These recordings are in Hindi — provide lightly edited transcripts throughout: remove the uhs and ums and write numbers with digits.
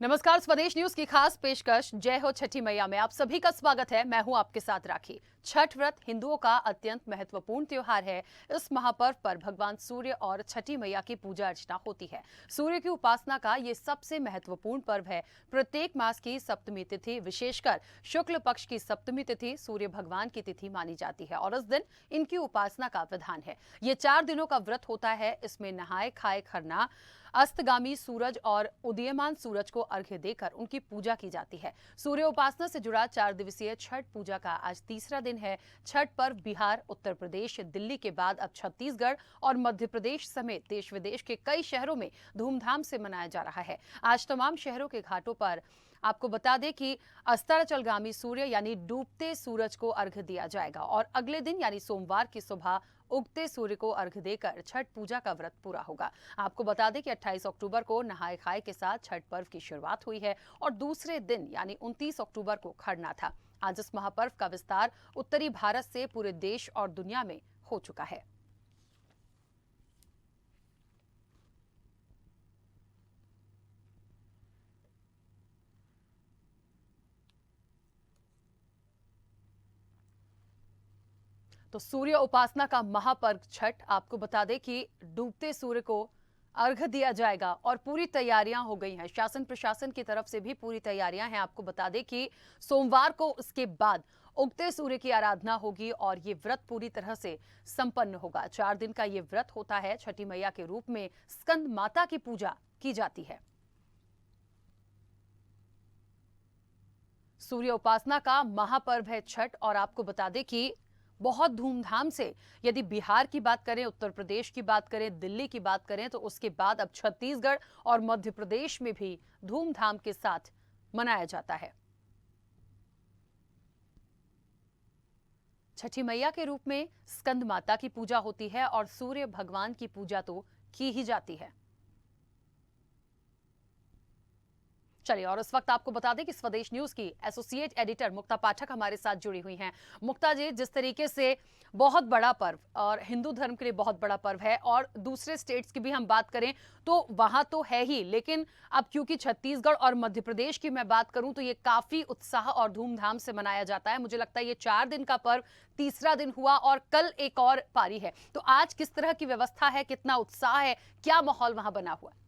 नमस्कार, स्वदेश न्यूज की खास पेशकश जय हो छठी मैया में आप सभी का स्वागत है। मैं हूं आपके साथ राखी। छठ व्रत हिंदुओं का अत्यंत महत्वपूर्ण त्योहार है। इस महापर्व पर भगवान सूर्य और छठी मैया की पूजा अर्चना होती है। सूर्य की उपासना का ये सबसे महत्वपूर्ण पर्व है। प्रत्येक मास की सप्तमी तिथि, विशेषकर शुक्ल पक्ष की सप्तमी तिथि सूर्य भगवान की तिथि मानी जाती है और इस दिन इनकी उपासना का विधान है। ये 4 दिनों का व्रत होता है। इसमें नहाए खाए खरना, अस्तगामी सूरज और उदीयमान सूरज को अर्घ्य देकर उनकी पूजा की जाती है। सूर्य उपासना से जुड़ा 4 दिवसीय छठ पूजा का आज तीसरा दिन है। छठ पर्व बिहार, उत्तर प्रदेश, दिल्ली के बाद अब छत्तीसगढ़ और मध्य प्रदेश समेत देश विदेश के कई शहरों में धूमधाम से मनाया जा रहा है। आज तमाम शहरों के घाटों पर आपको बता दें कि अस्ताचलगामी सूर्य यानी डूबते सूरज को अर्घ्य दिया जाएगा और अगले दिन यानी सोमवार की सुबह उगते सूर्य को अर्घ्य देकर छठ पूजा का व्रत पूरा होगा। आपको बता दें कि 28 अक्टूबर को नहाए खाए के साथ छठ पर्व की शुरुआत हुई है और दूसरे दिन यानी 29 अक्टूबर को खरना था। आज इस महापर्व का विस्तार उत्तरी भारत से पूरे देश और दुनिया में हो चुका है। तो सूर्य उपासना का महापर्व छठ, आपको बता दें कि डूबते सूर्य को अर्घ्य दिया जाएगा और पूरी तैयारियां हो गई हैं। शासन प्रशासन की तरफ से भी पूरी तैयारियां हैं। आपको बता दें कि सोमवार को इसके बाद उगते सूर्य की आराधना होगी और ये व्रत पूरी तरह से संपन्न होगा। 4 दिन का ये व्रत होता है। छठी मैया के रूप में स्कंद माता की पूजा की जाती है। सूर्य उपासना का महापर्व है छठ और आपको बता दें कि बहुत धूमधाम से, यदि बिहार की बात करें, उत्तर प्रदेश की बात करें, दिल्ली की बात करें, तो उसके बाद अब छत्तीसगढ़ और मध्य प्रदेश में भी धूमधाम के साथ मनाया जाता है। छठी मैया के रूप में स्कंद माता की पूजा होती है और सूर्य भगवान की पूजा तो की ही जाती है। चलिए, और इस वक्त आपको बता दें कि स्वदेश न्यूज की एसोसिएट एडिटर मुक्ता पाठक हमारे साथ जुड़ी हुई हैं। मुक्ता जी, जिस तरीके से बहुत बड़ा पर्व और हिंदू धर्म के लिए बहुत बड़ा पर्व है और दूसरे स्टेट्स की भी हम बात करें तो वहां तो है ही, लेकिन अब क्योंकि छत्तीसगढ़ और मध्य प्रदेश की मैं बात करूं तो ये काफी उत्साह और धूमधाम से मनाया जाता है। मुझे लगता है ये 4 दिन का पर्व तीसरा दिन हुआ और कल एक और पारी है। तो आज किस तरह की व्यवस्था है, कितना उत्साह है, क्या माहौल वहां बना हुआ है?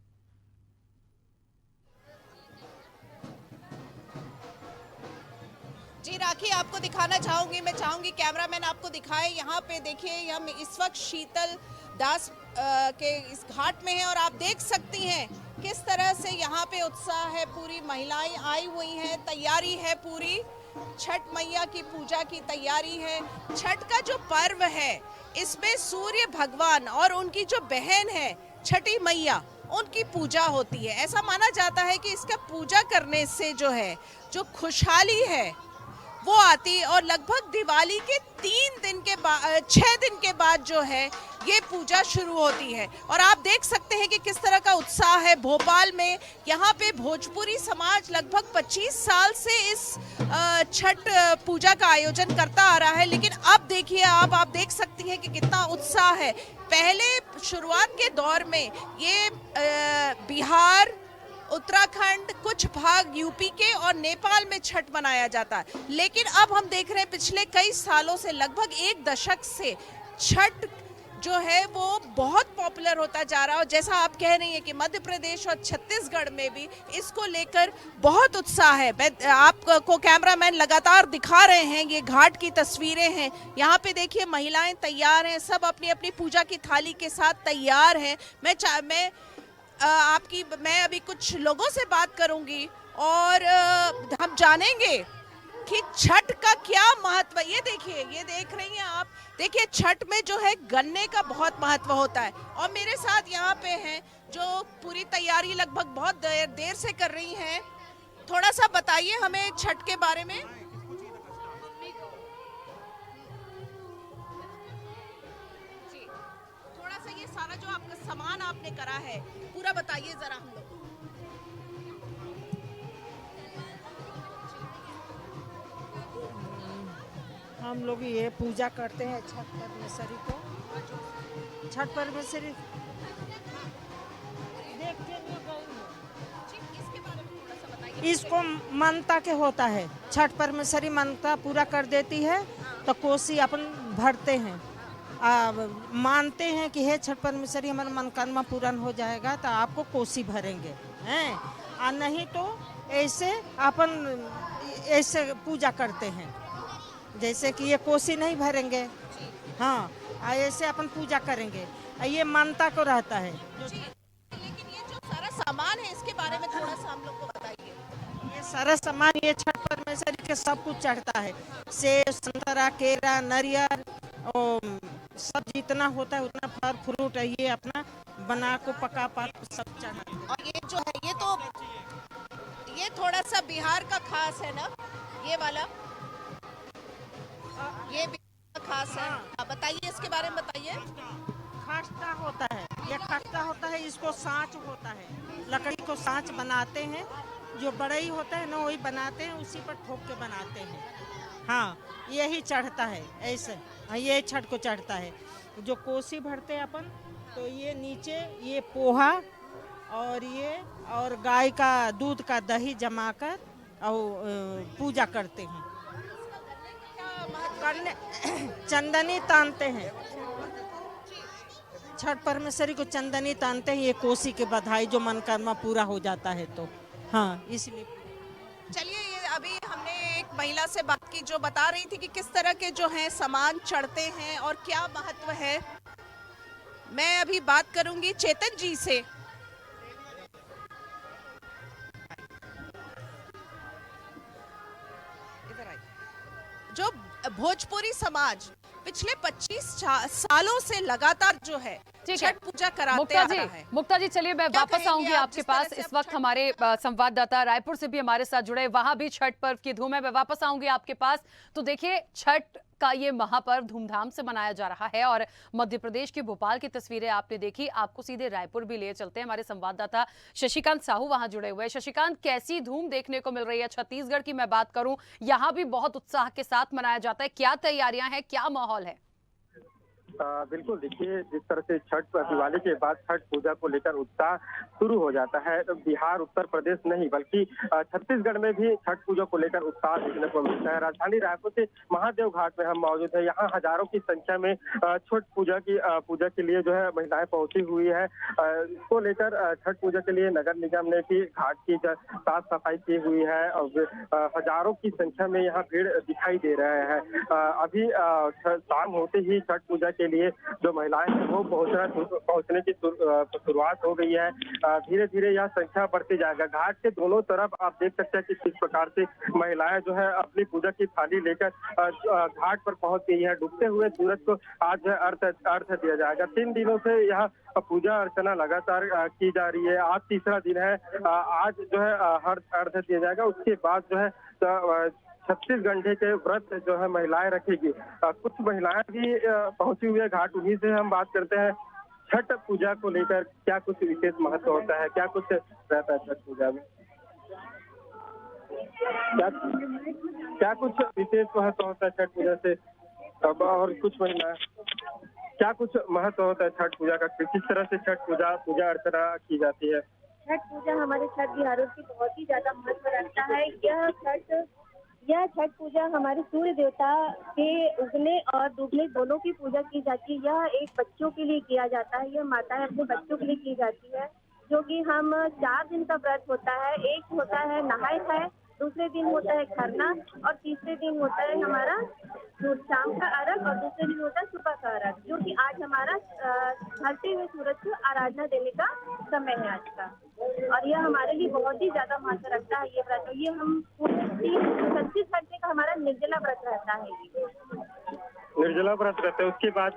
जी राखी, आपको दिखाना चाहूंगी, मैं चाहूंगी कैमरामैन आपको दिखाए। यहाँ पे देखिए, हम इस वक्त शीतल दास के इस घाट में हैं और आप देख सकती हैं किस तरह से यहाँ पे उत्साह है। पूरी महिलाएं आई हुई हैं, तैयारी है पूरी। छठ मैया की पूजा की तैयारी है। छठ का जो पर्व है इसमें सूर्य भगवान और उनकी जो बहन है छठी मैया, उनकी पूजा होती है। ऐसा माना जाता है कि इसका पूजा करने से जो है, जो खुशहाली है वो आती, और लगभग दिवाली के 6 दिन के बाद जो है ये पूजा शुरू होती है। और आप देख सकते हैं कि किस तरह का उत्साह है भोपाल में। यहाँ पे भोजपुरी समाज लगभग 25 साल से इस छठ पूजा का आयोजन करता आ रहा है, लेकिन अब देखिए आप देख सकती हैं कि कितना उत्साह है। पहले शुरुआत के दौर में ये बिहार, उत्तराखंड, कुछ भाग यूपी के और नेपाल में छठ मनाया जाता है, लेकिन अब हम देख रहे हैं पिछले कई सालों से, लगभग 1 दशक से छठ जो है वो बहुत पॉपुलर होता जा रहा है। और जैसा आप कह रही हैं कि मध्य प्रदेश और छत्तीसगढ़ में भी इसको लेकर बहुत उत्साह है। आपको कैमरामैन लगातार दिखा रहे हैं, ये घाट की तस्वीरें हैं। यहाँ पे देखिए महिलाएं तैयार हैं, सब अपनी अपनी पूजा की थाली के साथ तैयार हैं। मैं अभी कुछ लोगों से बात करूंगी और हम जानेंगे कि छठ का क्या महत्व। ये देखिए, ये देख रही हैं आप, देखिए छठ में जो है गन्ने का बहुत महत्व होता है। और मेरे साथ यहाँ पे हैं जो पूरी तैयारी लगभग बहुत देर से कर रही हैं। थोड़ा सा बताइए हमें छठ के बारे में। जी, थोड़ा सा ये सारा जो आपका सामान आपने करा है पूरा बताइए जरा हम लोग। हम लोग ये पूजा करते हैं छठ परमेश्वरी को। छठ परमेश्वरी देख के लिए गई हूँ। इसके बारे में थोड़ा सा इसको मानता के होता है, छठ परमेश्वरी मानता पूरा कर देती है तो कोसी अपन भरते हैं। मानते हैं कि हे छठ परमेश्वरी हमारा मनोकामना पूर्ण हो जाएगा तो आपको कोसी भरेंगे हैं, और नहीं तो ऐसे अपन ऐसे पूजा करते हैं, जैसे कि ये कोसी नहीं भरेंगे, हाँ ऐसे अपन पूजा करेंगे, ये मानता को रहता है। लेकिन ये जो सारा सामान है इसके बारे में थोड़ा सा हम लोग को बताइए। ये सारा सामान ये छठ परमेश्वरी के सब कुछ चढ़ता है, सेब संतरा केरा नारियल और सब जितना होता है उतना फल फ्रूट है, ये अपना बना को पका सब चढ़ाते हैं। और ये जो है ये थोड़ा सा बिहार का खास है ना, ये वाला ये बिहार का खास है। आप बताइए इसके बारे में बताइए। खस्ता होता है, ये खस्ता होता है, इसको सांच होता है, लकड़ी को सांच बनाते हैं, जो बड़ई होता है ना वही बनाते हैं, उसी पर ठोक के बनाते हैं। हाँ यही चढ़ता है ऐसे, हाँ ये छठ को चढ़ता है। जो कोसी भरते हैं अपन तो ये नीचे ये पोहा और गाय का दूध का दही जमाकर और पूजा करते हैं। करने चंदनी तानते हैं, छठ परमेश्वरी को चंदनी तानते हैं, ये कोसी के बधाई जो मनोकामना पूरा हो जाता है तो हाँ इसलिए। चलिए, ये अभी हमने एक महिला से बात की जो बता रही थी कि किस तरह के जो हैं सामान चढ़ते हैं और क्या महत्व है। मैं अभी बात करूंगी चेतन जी से। जो भोजपुरी समाज पिछले 25 सालों से लगातार जो है छठ पूजा कराते आ रहा है। मुक्ता जी चलिए मैं क्या वापस कहेंगे आऊंगी आप आपके जिस तरह पास। से इस आप वक्त हमारे संवाददाता रायपुर से भी हमारे साथ जुड़े, वहां भी छठ पर्व की धूम है। मैं वापस आऊंगी आपके पास। तो देखिए छठ का ये महापर्व धूमधाम से मनाया जा रहा है और मध्य प्रदेश के भोपाल की तस्वीरें आपने देखी, आपको सीधे रायपुर भी ले चलते हैं। हमारे संवाददाता शशिकांत साहू वहां जुड़े हुए हैं। शशिकांत, कैसी धूम देखने को मिल रही है? छत्तीसगढ़ की मैं बात करूं, यहां भी बहुत उत्साह के साथ मनाया जाता है। क्या तैयारियां हैं, क्या माहौल है? बिल्कुल, देखिए जिस तरह से दिवाली के बाद छठ पूजा को लेकर उत्साह शुरू हो जाता है, तो बिहार उत्तर प्रदेश नहीं बल्कि छत्तीसगढ़ में भी छठ पूजा को लेकर उत्साह देखने को मिलता है। राजधानी रायपुर के महादेव घाट में हम मौजूद हैं। यहाँ हजारों की संख्या में छठ पूजा के लिए जो है महिलाएं पहुंची हुई है। इसको लेकर छठ पूजा के लिए नगर निगम ने भी घाट की साफ सफाई की हुई है और हजारों की संख्या में यहाँ भीड़ दिखाई दे रहे हैं। अभी शाम होते ही छठ पूजा के लिए जो महिलाएं हैं वो पहुंचने की शुरुआत हो गई है। धीरे धीरे यह संख्या बढ़ती जाएगा। घाट के दोनों तरफ आप देख सकते हैं कि किस प्रकार से महिलाएं जो है अपनी पूजा की थाली लेकर घाट पर पहुंच गई है। डूबते हुए सूरज को आज जो है अर्घ दिया जाएगा। 3 दिनों से यह पूजा अर्चना लगातार की जा रही है। आज तीसरा दिन है। आज जो है अर्घ दिया जाएगा। उसके बाद जो है 36 घंटे के व्रत जो है महिलाएं रखेगी। कुछ महिलाएं भी पहुंची हुई है घाट, उन्हीं से हम बात करते हैं। छठ पूजा को लेकर क्या कुछ विशेष महत्व होता है, क्या कुछ रहता है छठ पूजा में? क्या कुछ विशेष महत्व होता है छठ पूजा से? अब और कुछ महिलाएं, क्या कुछ महत्व होता है छठ पूजा का? किस तरह से छठ पूजा अर्चना की जाती है? छठ पूजा हमारे छठ बिहारियों की बहुत ही ज्यादा महत्व रखता है। यह छठ पूजा हमारे सूर्य देवता के उगने और डूबने दोनों की पूजा की जाती है। यह एक बच्चों के लिए किया जाता है, यह माताएं अपने बच्चों के लिए की जाती है, जो कि हम 4 दिन का व्रत होता है। एक होता है नहाए खाए, दूसरे दिन होता है खरना और तीसरे दिन होता है हमारा शाम का अर्घ और दूसरे दिन होता है सुबह का अर्घ, जो कि आज हमारा ढलते हुए सूरज को आराधना देने का समय है आज का। और यह हमारे लिए बहुत ही ज्यादा महत्व रखता है ये व्रत। ये हम पूरे 36 घंटे का हमारा निर्जला व्रत रहता है। निर्जला व्रत रहते हैं। उसके बाद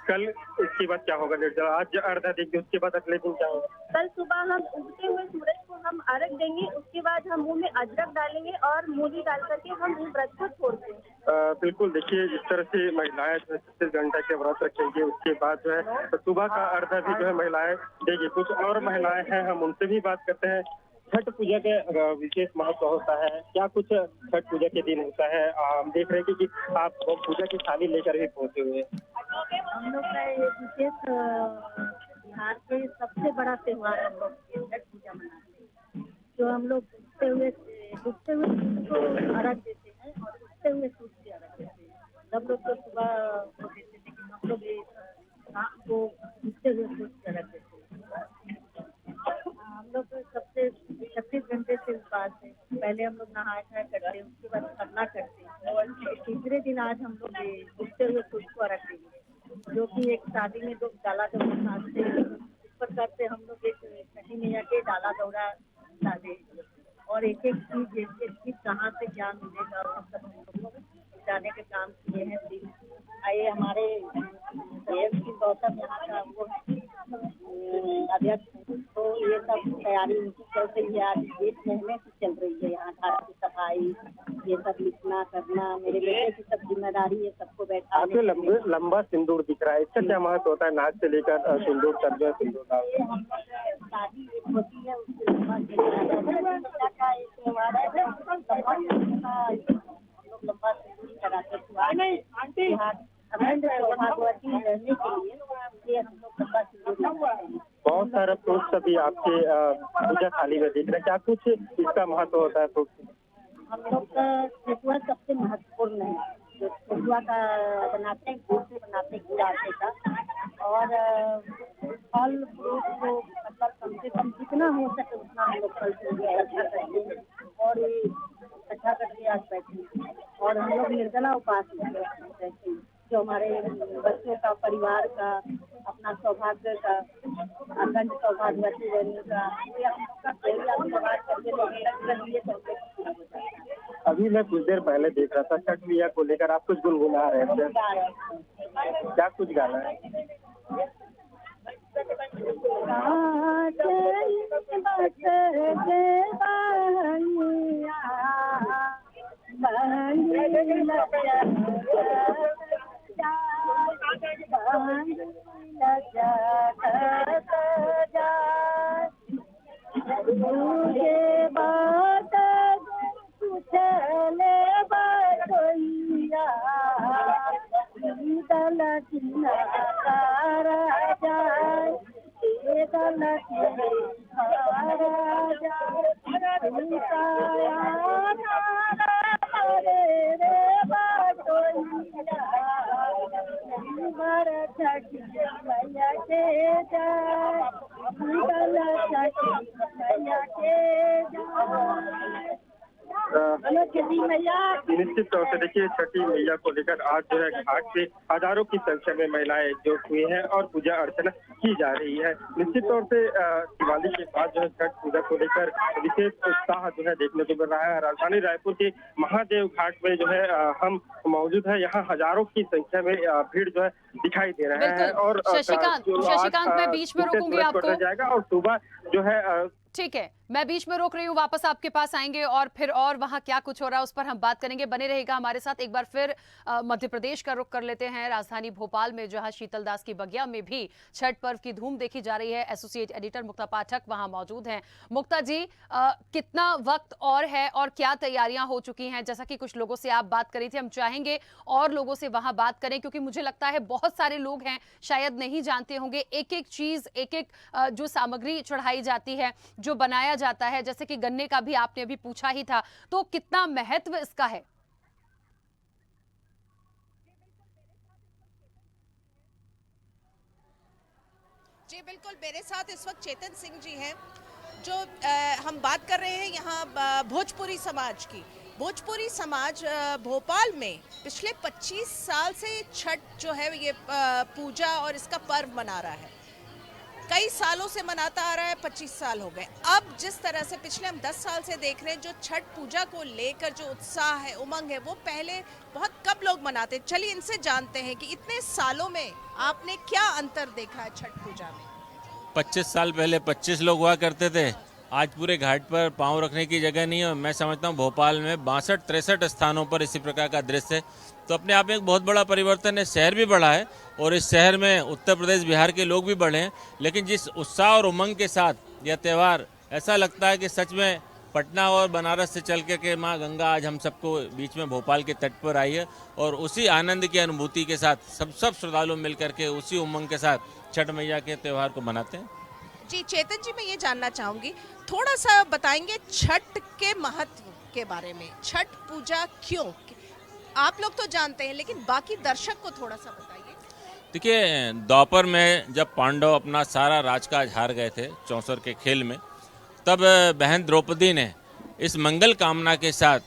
कल इसके बाद क्या होगा? निर्जला आज अर्घ देंगे, उसके बाद अगले दिन क्या होगा? कल सुबह हम उगते हुए सूरज को हम अर्घ देंगे, उसके बाद हम मुंह में अदरक डालेंगे और मूली डाल करके हम इस व्रत को छोड़ देंगे। बिल्कुल, देखिए जिस तरह से महिलाएं 36 घंटे के व्रत रखेंगे, उसके बाद जो है सुबह का अर्घ भी जो है महिलाएं देगी। कुछ और महिलाएं हैं, हम उनसे भी बात करते हैं। छठ पूजा का विशेष महत्व होता है, क्या कुछ छठ पूजा के दिन होता है? हम देख रहे हैं कि आप पूजा की थाली लेकर भी पहुंचे हुए हैं। हम लोग का ये विशेष बिहार के सबसे बड़ा त्योहार हम लोग छठ पूजा मनाते हैं, जो हम लोग डूबते हुए सूरज को अर्घ देते हैं और उगते हुए सूरज को अर्घ देते हैं। सब लोग तो सुबह को देते थे, लेकिन हम लोग ये शाम को उगते हुए सूरज को अर्घ देते हैं। हम लोग तो सबसे 36 घंटे से उपवास है। पहले हम लोग नहाया खाया करते हैं, उसके बाद खरना करते हैं और तीसरे दिन आज हम लोग ये उगते हुए सूरज को अर्घ देंगे, जो कि एक शादी में लोग डाला दौरा साधते हैं। इस प्रकार से हम लोग एक छठी मैया के डाला दौरा साधे और एक चीज कहाँ से क्या मिलेगा वो सब हम लोग जाने के काम किए हैं। आइए हमारे गौतम यहाँ का वो अध्यक्ष, तो ये सब तैयारी उनकी चल रही है। आज 1 महीने से चल रही है यहाँ घाट की सफाई, ये सब लिखना करना, मेरे बेटे की सब जिम्मेदारी है, सबको बैठा। आपको लंबा सिंदूर दिख रहा है, इसका क्या महत्व होता है? नाच से लेकर सिंदूर तक जो सिंदूर ये हम लोग शादी एक होती है, उसके लंबा का एक त्योहार है, हम लोग लंबा सिंदूर कराते हैं अखंड सौभाग्यवती रहने के लिए हम लोग लंबा सिंदूर लगाते हैं। बहुत सारे फ्रूट्स अभी आपके पूजा थाली में दिख रहे हैं, क्या कुछ इसका महत्व होता है फ्रूट्स? हम लोग का ठेकुआ सबसे महत्वपूर्ण है, जो ठेकुआ का बनाते हैं गुड़ से बनाते हैं, गुड़ आटे का। और फल फ्रूट को मतलब कम से कम जितना हो सके उतना हम लोग फल फ्रूट इकट्ठा करते हैं और ये इकट्ठा करके आज बैठे हैं। और हम लोग निर्जला उपास रहते हैं, जो हमारे बच्चों का, परिवार का, अपना सौभाग्य का, अखंड सौभाग्यवती रहने का, ये हम लोग का त्योहार करके लिए चलते हैं। अभी मैं कुछ देर पहले देख रहा था छठ मैया को लेकर आप कुछ गुनगुना रहे थे, क्या कुछ गाना है? निश्चित तौर से देखिए छठी मैया को लेकर आज जो है घाट पे हजारों की संख्या में महिलाएं एकजुट हुई हैं और पूजा अर्चना की जा रही है। निश्चित तौर से दिवाली के बाद जो है छठ पूजा को लेकर विशेष उत्साह जो है देखने को मिल रहा है। राजधानी रायपुर के महादेव घाट में जो है हम मौजूद है, यहाँ हजारों की संख्या में भीड़ जो है दिखाई दे रहा है। और शशिकांत मैं बीच में रोकूंगी आपको जाएगा और सुबह जो है ठीक है, मैं बीच में रोक रही हूँ, वापस आपके पास आएंगे और फिर और वहां क्या कुछ हो रहा है उस पर हम बात करेंगे। बने रहेगा हमारे साथ। एक बार फिर मध्य प्रदेश का रुख कर लेते हैं, राजधानी भोपाल में जहां शीतल दास की बगिया में भी छठ पर्व की धूम देखी जा रही है। एसोसिएट एडिटर मुक्ता पाठक वहां मौजूद हैं। मुक्ता जी, कितना वक्त और है और क्या तैयारियां हो चुकी हैं? जैसा कि कुछ लोगों से आप बात करी थी, हम चाहेंगे और लोगों से वहां बात करें, क्योंकि मुझे लगता है बहुत सारे लोग हैं शायद नहीं जानते होंगे एक एक चीज, एक एक जो सामग्री चढ़ाई जाती है, जो बनाया जाता है, जैसे कि गन्ने का भी आपने अभी पूछा ही था, तो कितना महत्व इसका है? जी बिल्कुल, मेरे साथ इस वक्त चेतन सिंह जी हैं, जो हम बात कर रहे हैं यहाँ भोजपुरी समाज की। भोजपुरी समाज भोपाल में पिछले 25 साल से छठ जो है ये पूजा और इसका पर्व मना रहा है। कई सालों से मनाता आ रहा है, 25 साल हो गए। अब जिस तरह से पिछले हम 10 साल से देख रहे हैं, जो छठ पूजा को लेकर जो उत्साह है, उमंग है, वो पहले बहुत कम लोग मनाते। चलिए इनसे जानते हैं कि इतने सालों में आपने क्या अंतर देखा है छठ पूजा में। 25 साल पहले 25 लोग हुआ करते थे, आज पूरे घाट पर पांव रखने की जगह नहीं है। मैं समझता हूँ भोपाल में 62-63 स्थानों पर इसी प्रकार का दृश्य है, तो अपने आप में एक बहुत बड़ा परिवर्तन है। शहर भी बढ़ा है और इस शहर में उत्तर प्रदेश, बिहार के लोग भी बढ़े हैं, लेकिन जिस उत्साह और उमंग के साथ यह त्यौहार, ऐसा लगता है कि सच में पटना और बनारस से चल के माँ गंगा आज हम सबको बीच में भोपाल के तट पर आई है और उसी आनंद की अनुभूति के साथ सब श्रद्धालु मिल करके उसी उमंग के साथ छठ मैया के त्यौहार को मनाते हैं। जी चेतन जी, मैं ये जानना चाहूंगी, थोड़ा सा बताएंगे छठ के महत्व के बारे में। छठ पूजा क्यों, आप लोग तो जानते हैं लेकिन बाकी दर्शक को थोड़ा सा बताइए। देखिए, द्वापर में जब पांडव अपना सारा राजकाज हार गए थे चौसर के खेल में, तब बहन द्रौपदी ने इस मंगल कामना के साथ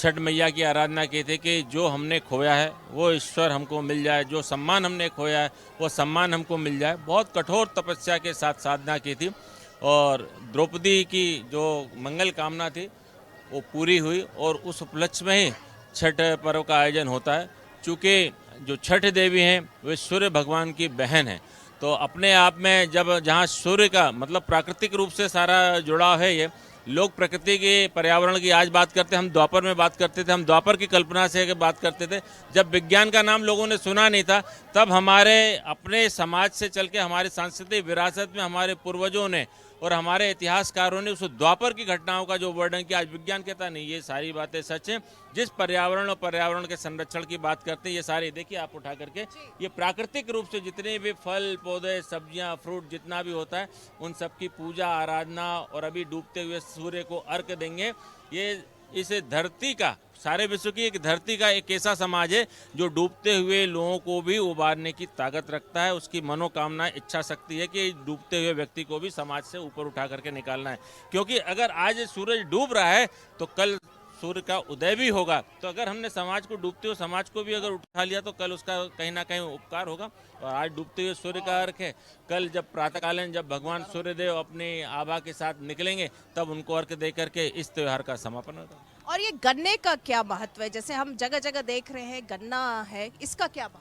छठ मैया की आराधना की थी कि जो हमने खोया है वो ईश्वर हमको मिल जाए, जो सम्मान हमने खोया है वो सम्मान हमको मिल जाए। बहुत कठोर तपस्या के साथ साधना की थी और द्रौपदी की जो मंगल कामना थी वो पूरी हुई और उस उपलक्ष्य में ही छठ पर्व का आयोजन होता है। चूँकि जो छठ देवी हैं वे सूर्य भगवान की बहन है, तो अपने आप में जब जहाँ सूर्य का मतलब प्राकृतिक रूप से सारा जुड़ाव है, ये लोग प्रकृति के पर्यावरण की आज बात करते हैं, हम द्वापर में बात करते थे, हम द्वापर की कल्पना से बात करते थे। जब विज्ञान का नाम लोगों ने सुना नहीं था, तब हमारे अपने समाज से चल के हमारे सांस्कृतिक विरासत में हमारे पूर्वजों ने और हमारे इतिहासकारों ने उस द्वापर की घटनाओं का जो वर्णन किया, आज विज्ञान कहता नहीं, ये सारी बातें सच हैं। जिस पर्यावरण और पर्यावरण के संरक्षण की बात करते हैं, ये सारी देखिए आप उठा करके, ये प्राकृतिक रूप से जितने भी फल पौधे सब्जियां फ्रूट जितना भी होता है उन सब की पूजा आराधना, और अभी डूबते हुए सूर्य को अर्घ्य देंगे। ये इस धरती का, सारे विश्व की एक धरती का एक ऐसा समाज है जो डूबते हुए लोगों को भी उबारने की ताकत रखता है। उसकी मनोकामना इच्छा शक्ति है कि डूबते हुए व्यक्ति को भी समाज से ऊपर उठा करके निकालना है, क्योंकि अगर आज सूरज डूब रहा है तो कल सूर्य का उदय भी होगा। तो अगर हमने समाज को, डूबते हुए समाज को भी अगर उठा लिया तो कल उसका कहीं ना कहीं उपकार होगा। और आज डूबते हुए सूर्य का अर्घ है, कल जब प्रातःकालीन जब भगवान सूर्यदेव अपनी आभा के साथ निकलेंगे तब उनको अर्घ दे करके इस त्योहार का समापन होगा। और ये गन्ने का क्या महत्व है, जैसे हम जगह जगह देख रहे हैं गन्ना है, इसका क्या महत्व?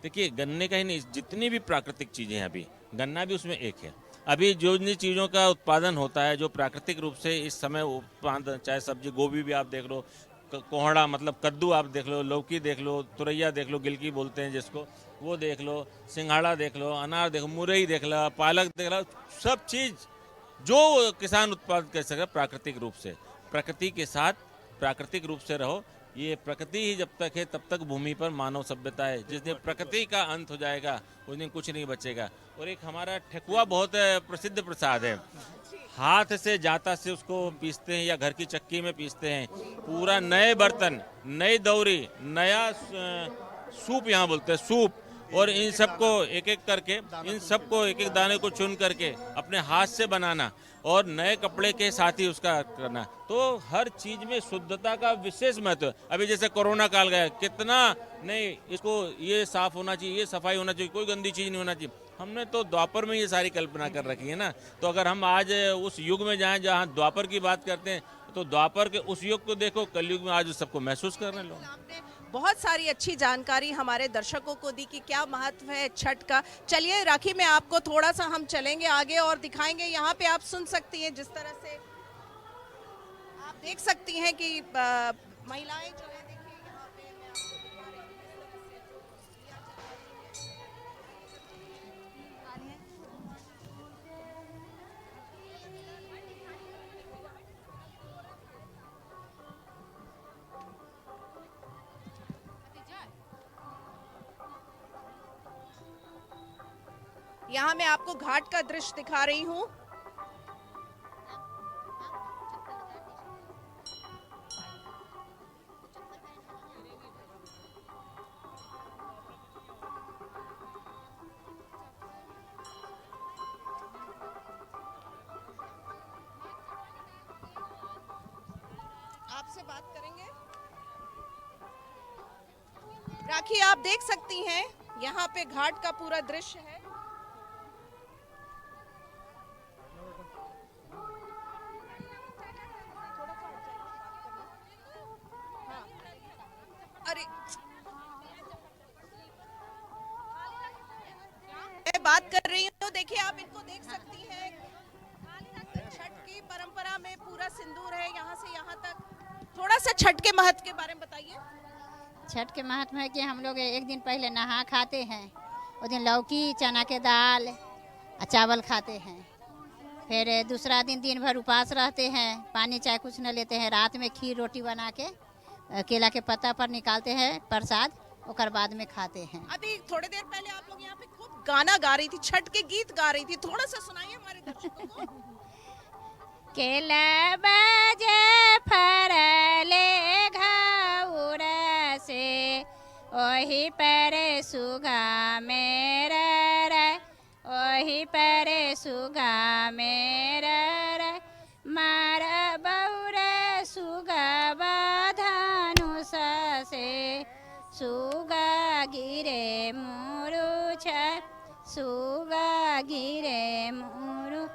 देखिए, गन्ने का ही नहीं, जितनी भी प्राकृतिक चीजें हैं, अभी गन्ना भी उसमें एक है। अभी जो जिन चीज़ों का उत्पादन होता है जो प्राकृतिक रूप से इस समय उत्पादन, चाहे सब्जी गोभी भी आप देख लो, कोहड़ा मतलब कद्दू आप देख लो, लौकी देख लो, तुरैया देख लो, गिलकी बोलते हैं जिसको, वो देख लो, सिंघाड़ा देख लो, अनार देख लो, मुरई देख लो, पालक देख लो, सब चीज़ जो किसान उत्पादन कर सके प्राकृतिक रूप से, प्रकृति के साथ प्राकृतिक रूप से रहो। ये प्रकृति ही जब तक है तब तक भूमि पर मानव सभ्यता है। जिस दिन प्रकृति का अंत हो जाएगा उस दिन कुछ नहीं बचेगा। और एक हमारा ठेकुआ बहुत प्रसिद्ध प्रसाद है, हाथ से जाता से उसको पीसते हैं या घर की चक्की में पीसते हैं। पूरा नए बर्तन, नई दौरी, नया सूप यहाँ बोलते हैं सूप, और इन सबको एक एक करके, इन सबको एक एक दाने को चुन करके अपने हाथ से बनाना और नए कपड़े के साथ ही उसका करना। तो हर चीज में शुद्धता का विशेष महत्व। अभी जैसे कोरोना काल गया, कितना नहीं, इसको ये साफ होना चाहिए, ये सफाई होना चाहिए, कोई गंदी चीज नहीं होना चाहिए। हमने तो द्वापर में ये सारी कल्पना कर रखी है ना। तो अगर हम आज उस युग में जाएं जहाँ द्वापर की बात करते हैं, तो द्वापर के उस युग को देखो, कलयुग में आज उस सबको महसूस करने लो। बहुत सारी अच्छी जानकारी हमारे दर्शकों को दी कि क्या महत्व है छठ का। चलिए राखी में आपको थोड़ा सा हम चलेंगे आगे और दिखाएंगे। यहाँ पे आप सुन सकती हैं, जिस तरह से आप देख सकती हैं कि महिलाएं जो है, देखिए यहाँ पे मैं आपको दिखा रही हूँ किस तरह से दिया यहाँ मैं आपको घाट का दृश्य दिखा रही हूँ। आपसे बात करेंगे। राखी, आप देख सकती हैं यहाँ पे घाट का पूरा दृश्य है। अरे मैं बात कर रही हूँ, देखिए आप इनको देख सकती हैं। छठ की परंपरा में पूरा सिंदूर है यहाँ से यहाँ तक। थोड़ा सा छठ के महत्व के बारे में बताइए। छठ के महत्व है कि हम लोग एक दिन पहले नहा खाते हैं, उस दिन लौकी चना के दाल चावल खाते हैं। फिर दूसरा दिन दिन भर उपवास रहते हैं, पानी चाय कुछ न लेते हैं। रात में खीर रोटी बना के केला के पत्ता पर निकालते हैं प्रसाद, और बाद में खाते हैं। अभी थोड़ी देर पहले आप लोग यहाँ पे खूब गाना गा रही थी, छठ के गीत गा रही थी, थोड़ा सा सुनाइए हमारे दर्शकों को। केला बजे फरले घाउर से ओही पर सुगा मेरा रे, ओही पर सुगा मेरा रे, मार बौर सुगा बाधानुस से, सुगा गिरे मुरुछ, सुगा गिरे मुरु,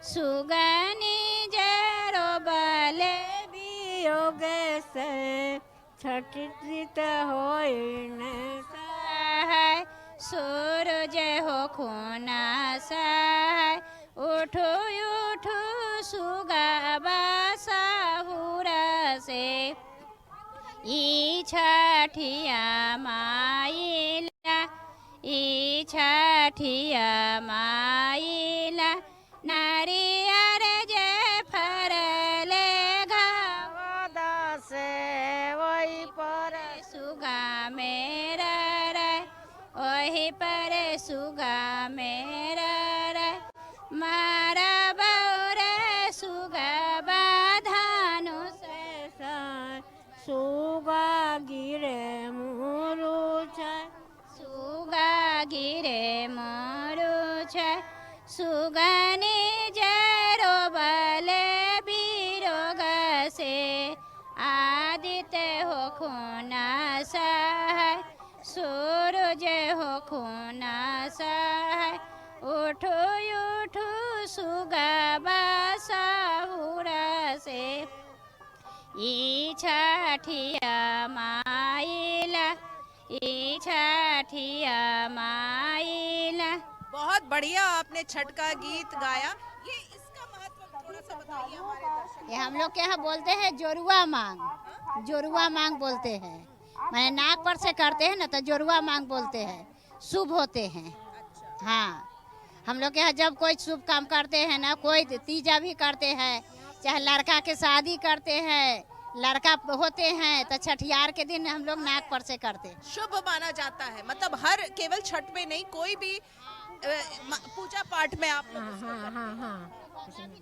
सुगनी जरो बले वियोग से, छठित होइन सहाय, सूरज हो खूना सहाय, उठो उठो सुगा बासाहुर से, ई छठिया माइला, ई छठिया माइला, नारियर जे फरले घावदा से, वही पर सुगा मेरा रे, वही पर सुगा मेरा रे, मारा बौर सुगा बाधानु से, सुगा गिरे मुरुछ, सुगा गिरे मुरुछ, सुगनी जरो बले वियोग से, आदित्य हो खूना सहाय, सूरज हो खूना सहाय, उठो उठो सुगा बासाहुर से, ई छठिया माइला, ई छठिया माइला। बहुत बढ़िया आपने छठ का गीत गाया। ये इसका महत्व थोड़ा सा बताइए हमारे दर्शक। ये हम लोग के यहाँ बोलते हैं जोरुआ मांग, जोरुआ मांग बोलते हैं, मैंने नाक पर से करते हैं ना तो जोरुआ मांग बोलते हैं, शुभ होते हैं। हाँ, हम लोग के यहाँ जब कोई शुभ काम करते हैं ना, कोई तीजा भी करते हैं, चाहे लड़का के शादी करते हैं, लड़का होते हैं तो छठियार के दिन हम लोग नाक पर से करते हैं। शुभ माना जाता है, मतलब हर केवल छठ में नहीं, कोई भी पूजा पाठ में आप लोग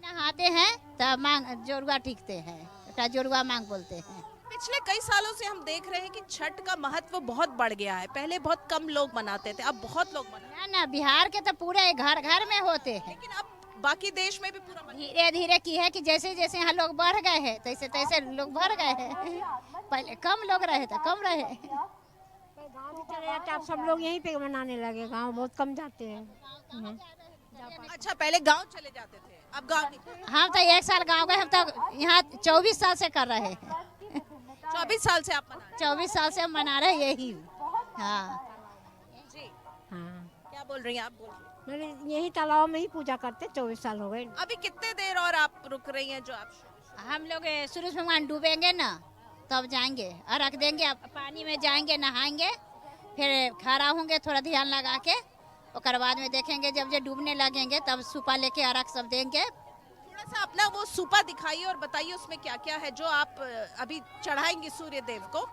नहाते हैं तो मांग जोरुआ टीकते हैं, जोरुआ मांग बोलते हैं। पिछले कई सालों से हम देख रहे हैं कि छठ का महत्व बहुत बढ़ गया है। पहले बहुत कम लोग मनाते थे, अब बहुत लोग मनाते हैं। ना बिहार के तो पूरे घर घर में होते हैं, लेकिन अब बाकी देश में भी पूरा धीरे धीरे की है कि जैसे जैसे यहाँ लोग बढ़ गए हैं तैसे तैसे लोग बढ़ गए हैं। पहले कम लोग रहे थे, कम रहे। गाँव भी चले जाते, अब सब लोग यहीं पे मनाने लगे, गाँव बहुत कम जाते हैं। अच्छा, पहले गांव चले जाते थे, अब गांव नहीं। हम तो 1 साल गाँव गए, हम तो यहाँ 24 साल से कर रहे हैं। 24 साल से आप मना रहे 24 साल से हम मना रहे यही। हाँ हैं। जी हाँ, क्या बोल रही हैं आप? बोलिए। मैंने यही तालाब में ही पूजा करते 24 साल हो गए। अभी कितने देर और आप रुक रही हैं? जो आप हम लोग सूरज भगवान डूबेंगे ना तब जाएंगे और रख देंगे, पानी में जाएंगे, नहाएंगे, फिर खड़ा होंगे थोड़ा ध्यान लगा के, और बाद में देखेंगे जब ये डूबने लगेंगे तब सुपा लेके अरग सब देंगे। थोड़ा सा अपना वो सुपा दिखाइए और बताइए उसमें क्या क्या है जो आप अभी चढ़ाएंगे सूर्य देव को।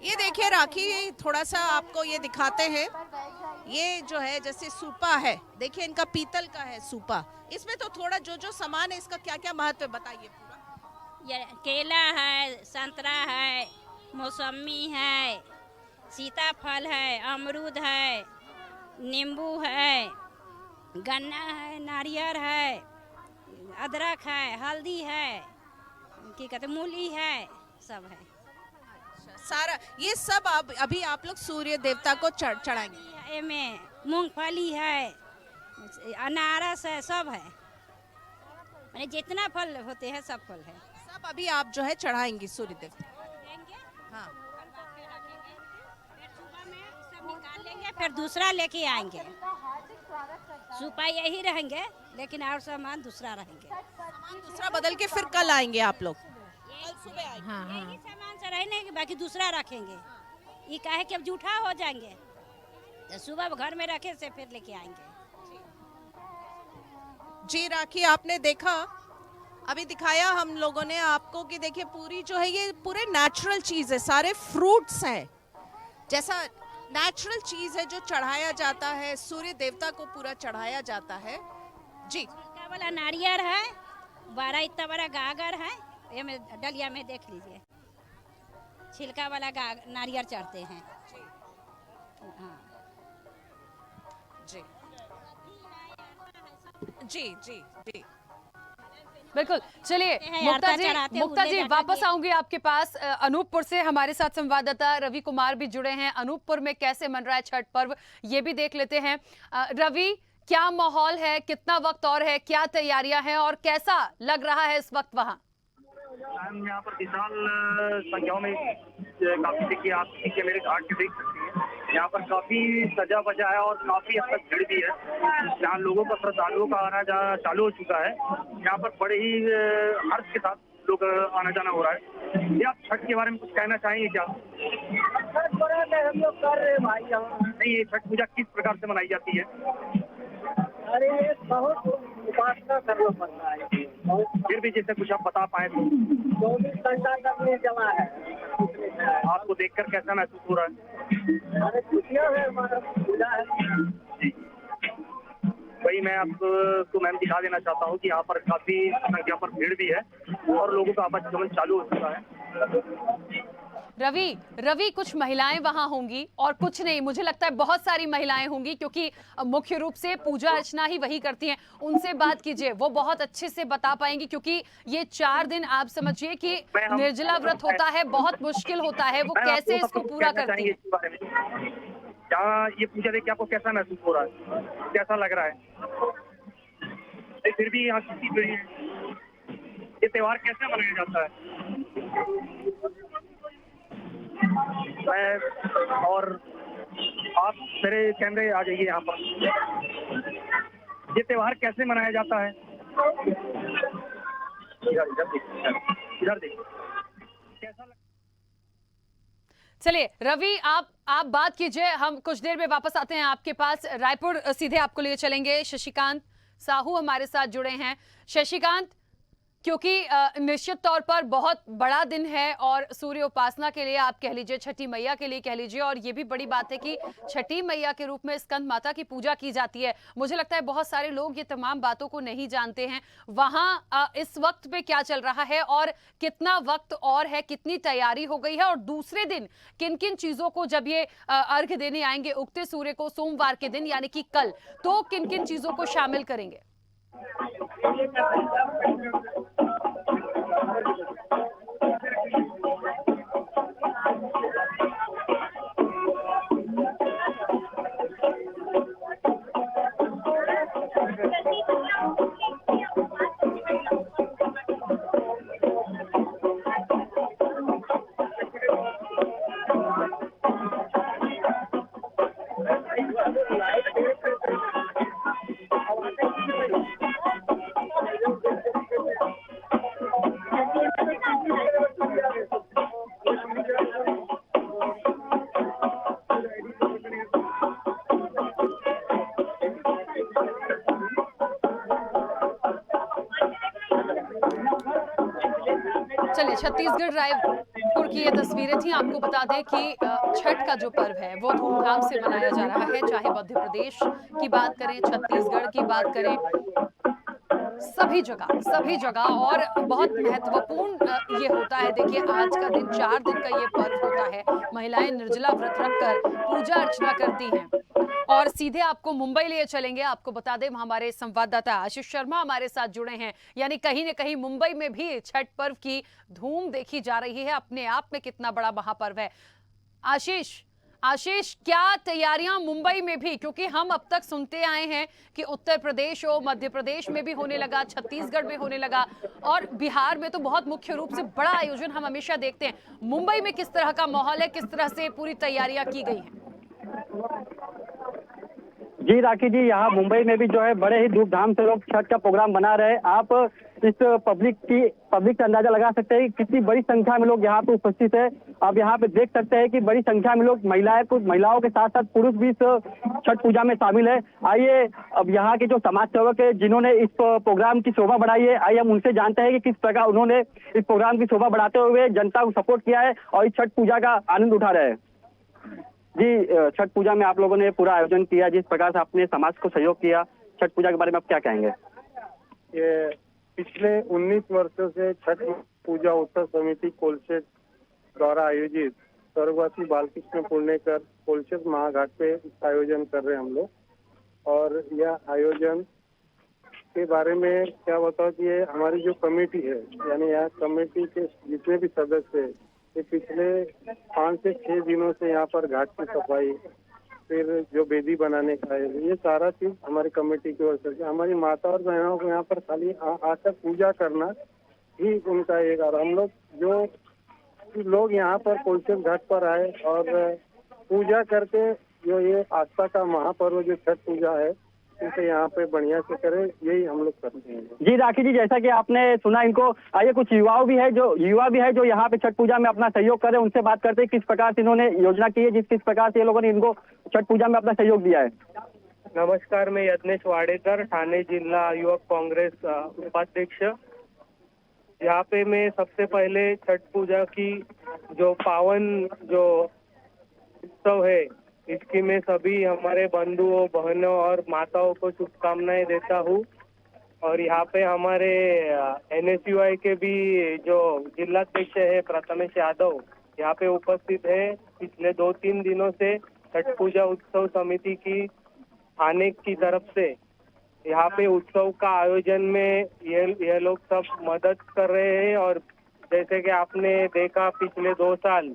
ये देखिए राखी, थोड़ा सा आपको ये दिखाते हैं। ये जो है जैसे सूपा है, देखिए इनका पीतल का है सूपा। इसमें तो थोड़ा जो जो सामान है इसका क्या क्या महत्व है बताइए पूरा। ये केला है, संतरा है, मौसमी है, सीताफल है, अमरूद है, नींबू है, गन्ना है, नारियल है, अदरक है, हल्दी है, क्या कहते मूली है, सब है। सारा ये सब अभी आप लोग सूर्य देवता को चढ़ाएंगे। में मूंगफली है, अनारस है, सब है, मैंने जितना फल होते हैं सब फल है, सब अभी आप जो है चढ़ाएंगे सूर्य देवता। हाँ, निकाल लेंगे, फिर दूसरा लेके आएंगे। सुपा यही रहेंगे लेकिन और सामान दूसरा रहेंगे। सामान दूसरा बदल के फिर कल आएंगे आप लोग। कल सुबह आएंगे। हाँ हाँ, यही सामान से रहने के बाकी दूसरा रखेंगे। ये काहे कि अब जूठा हो जाएंगे तो सुबह घर में रखे से फिर लेके आएंगे। जी राखी, आपने देखा अभी दिखाया हम लोगों ने आपको कि देखिए पूरी जो है ये पूरे नेचुरल चीज है, सारे फ्रूट्स हैं, जैसा नेचुरल चीज है जो चढ़ाया जाता है, सूर्य देवता को पूरा चढ़ाया जाता है। जी छिलका वाला नारियल है, बड़ा इतना बड़ा गागर है, ये में डलिया में देख लीजिए, छिलका वाला नारियल चढ़ते हैं। हाँ जी जी जी जी बिल्कुल। चलिए मुक्ता जी वापस आऊंगी आपके पास। अनूपपुर से हमारे साथ संवाददाता रवि कुमार भी जुड़े हैं। अनूपपुर में कैसे मन रहा है छठ पर्व, ये भी देख लेते हैं। रवि, क्या माहौल है, कितना वक्त और है, क्या तैयारियां हैं और कैसा लग रहा है इस वक्त वहाँ? यहाँ पर विशाल संख्याओं में काफी देखिए आप मेरे घाट के देख सकती हैं, यहाँ पर काफी सजा बजा है और काफी हद तक भीड़ भी है। यहाँ लोगों का, श्रद्धालुओं का आना जाना चालू हो चुका है। यहाँ पर बड़े ही हर्ष के साथ लोग आना जाना हो रहा है। ये आप छठ के बारे में कुछ कहना चाहेंगे क्या? छठ हम लोग कर रहे हैं भाई। नहीं, ये छठ पूजा किस प्रकार से मनाई जाती है? अरे ये बहुत उपासना करना पड़ता है, फिर भी जैसे कुछ आप बता पाए तो। 24 घंटा तक नहीं जमा है। आपको देखकर कैसा महसूस हो रहा है? अरे खुशियाँ है, हमारा पूजा है। वही मैं आपको मैम दिखा देना चाहता हूँ कि यहाँ पर काफी संख्या पर भीड़ भी है और लोगों का आवागमन चालू हो चुका है। रवि कुछ महिलाएं वहां होंगी और कुछ नहीं, मुझे लगता है बहुत सारी महिलाएं होंगी, क्योंकि मुख्य रूप से पूजा अर्चना ही वही करती हैं। उनसे बात कीजिए, वो बहुत अच्छे से बता पाएंगी, क्योंकि ये 4 दिन आप समझिए कि निर्जला व्रत होता है, बहुत मुश्किल होता है, वो कैसे इसको पूरा करती है। क्या ये पूजा देख के आपको कैसा महसूस हो रहा है, कैसा लग रहा है? फिर भी यहाँ ये त्योहार कैसे मनाया जाता है? और आप मेरे कैमरे आ जाइए यहाँ पर। ये त्योहार कैसे मनाया जाता है? इधर देखिए कैसा। चलिए रवि, आप बात कीजिए, हम कुछ देर में वापस आते हैं आपके पास। रायपुर सीधे आपको लिए चलेंगे। शशिकांत साहू हमारे साथ जुड़े हैं। शशिकांत, क्योंकि निश्चित तौर पर बहुत बड़ा दिन है और सूर्य उपासना के लिए आप कह लीजिए, छठी मैया के लिए कह लीजिए, और ये भी बड़ी बात है कि छठी मैया के रूप में स्कंद माता की पूजा की जाती है। मुझे लगता है बहुत सारे लोग ये तमाम बातों को नहीं जानते हैं। वहाँ इस वक्त पे क्या चल रहा है और कितना वक्त और है, कितनी तैयारी हो गई है, और दूसरे दिन किन किन चीजों को, जब ये अर्घ्य देने आएंगे उगते सूर्य को सोमवार के दिन यानी कि कल, तो किन किन चीजों को शामिल करेंगे? चलिए, छत्तीसगढ़ रायपुर की ये तस्वीरें थी। आपको बता दें कि छठ का जो पर्व है वो धूमधाम से मनाया जा रहा है, चाहे मध्य प्रदेश की बात करें, छत्तीसगढ़ की बात करें, सभी जगह और बहुत महत्वपूर्ण ये होता है। देखिए, आज का दिन 4 दिन का ये पर्व होता है। महिलाएं निर्जला व्रत रखकर पूजा अर्चना करती हैं। और सीधे आपको मुंबई लिए चलेंगे। आपको बता दें, हमारे संवाददाता आशीष शर्मा हमारे साथ जुड़े हैं। यानी कहीं न कहीं मुंबई में भी छठ पर्व की धूम देखी जा रही है। अपने आप में कितना बड़ा महापर्व है। आशीष, क्या तैयारियां मुंबई में भी, क्योंकि हम अब तक सुनते आए हैं कि उत्तर प्रदेश हो, मध्य प्रदेश में भी होने लगा, छत्तीसगढ़ में होने लगा, और बिहार में तो बहुत मुख्य रूप से बड़ा आयोजन हम हमेशा देखते हैं। मुंबई में किस तरह का माहौल है, किस तरह से पूरी तैयारियां की गई हैं? जी राखी जी, यहाँ मुंबई में भी जो है बड़े ही धूमधाम से लोग छठ का प्रोग्राम बना रहे हैं। आप इस पब्लिक से अंदाजा लगा सकते हैं कि कितनी बड़ी संख्या में लोग यहाँ पे उपस्थित है। आप यहाँ पे देख सकते हैं कि बड़ी संख्या में लोग कुछ महिलाओं के साथ साथ पुरुष भी इस छठ पूजा में शामिल है। आइए अब यहाँ के जो समाज सेवक है जिन्होंने इस प्रोग्राम की शोभा बढ़ाई है, आइए हम उनसे जानते हैं कि किस प्रकार उन्होंने इस प्रोग्राम की शोभा बढ़ाते हुए जनता को सपोर्ट किया है और इस छठ पूजा का आनंद उठा रहे हैं। जी, छठ पूजा में आप लोगों ने पूरा आयोजन किया, जिस प्रकार से आपने समाज को सहयोग किया, छठ पूजा के बारे में आप क्या कहेंगे? ये पिछले 19 वर्षों से छठ पूजा उत्सव समिति कोलशेत द्वारा आयोजित स्वर्गवासी बालकृष्ण पुणेकर कोलशेत महाघाट पे आयोजन कर रहे हैं हम लोग। और यह आयोजन के बारे में क्या बताओ कि ये हमारी जो कमेटी है, यानी यह कमेटी के जितने भी सदस्य हैं, ये पिछले 5 से 6 दिनों से यहाँ पर घाट की सफाई, फिर जो बेदी बनाने का है, ये सारा चीज हमारी कमेटी की ओर से, हमारी माता और बहनों को यहाँ पर खाली आकर पूजा करना ही उनका एक। और हम लोग जो लोग यहाँ पर कोलशेत घाट पर आए और पूजा करके जो ये आस्था का महापर्व जो छठ पूजा है, इसे यहाँ पे बढ़िया से करें, यही हम लोग करते हैं। जी राखी जी, जैसा कि आपने सुना इनको, आइए कुछ युवा भी है जो यहाँ पे छठ पूजा में अपना सहयोग कर रहे हैं, उनसे बात करते हैं किस प्रकार से इन्होंने योजना की है, किस प्रकार से ये लोगों ने इनको छठ पूजा में अपना सहयोग दिया है। नमस्कार, मैं यज्ञेश वाडेकर, ठाणे जिला युवक कांग्रेस उपाध्यक्ष। यहाँ पे मैं सबसे पहले छठ पूजा की जो पावन जो उत्सव है, इसकी मैं सभी हमारे बंधुओं, बहनों और माताओं को शुभकामनाएं देता हूँ। और यहाँ पे हमारे NSUI के भी जो जिलाध्यक्ष है प्रथमेश यादव यहाँ पे उपस्थित है। पिछले 2-3 दिनों से छठ पूजा उत्सव समिति की थाने की तरफ से यहाँ पे उत्सव का आयोजन में ये लोग सब मदद कर रहे हैं। और जैसे कि आपने देखा, पिछले 2 साल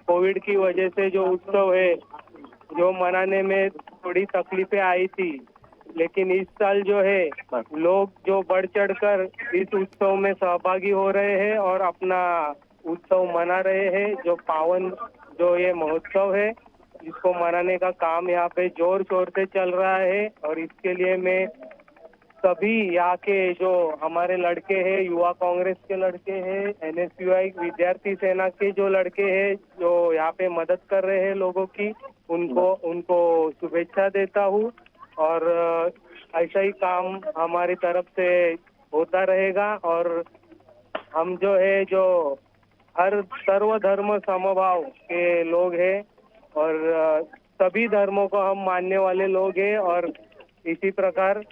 कोविड की वजह से जो उत्सव है जो मनाने में थोड़ी तकलीफें आई थी, लेकिन इस साल जो है लोग जो बढ़ चढ़कर इस उत्सव में सहभागी हो रहे हैं और अपना उत्सव मना रहे हैं। जो पावन जो ये महोत्सव है, इसको मनाने का काम यहाँ पे जोर शोर से चल रहा है। और इसके लिए मैं सभी यहाँ के जो हमारे लड़के हैं, युवा कांग्रेस के लड़के हैं, NSUI विद्यार्थी सेना के जो लड़के हैं जो यहाँ पे मदद कर रहे हैं लोगों की, उनको शुभेच्छा देता हूँ। और ऐसा ही काम हमारी तरफ से होता रहेगा। और हम जो है जो हर सर्वधर्म समभाव के लोग हैं और सभी धर्मों को हम मानने वाले लोग हैं। और इसी प्रकार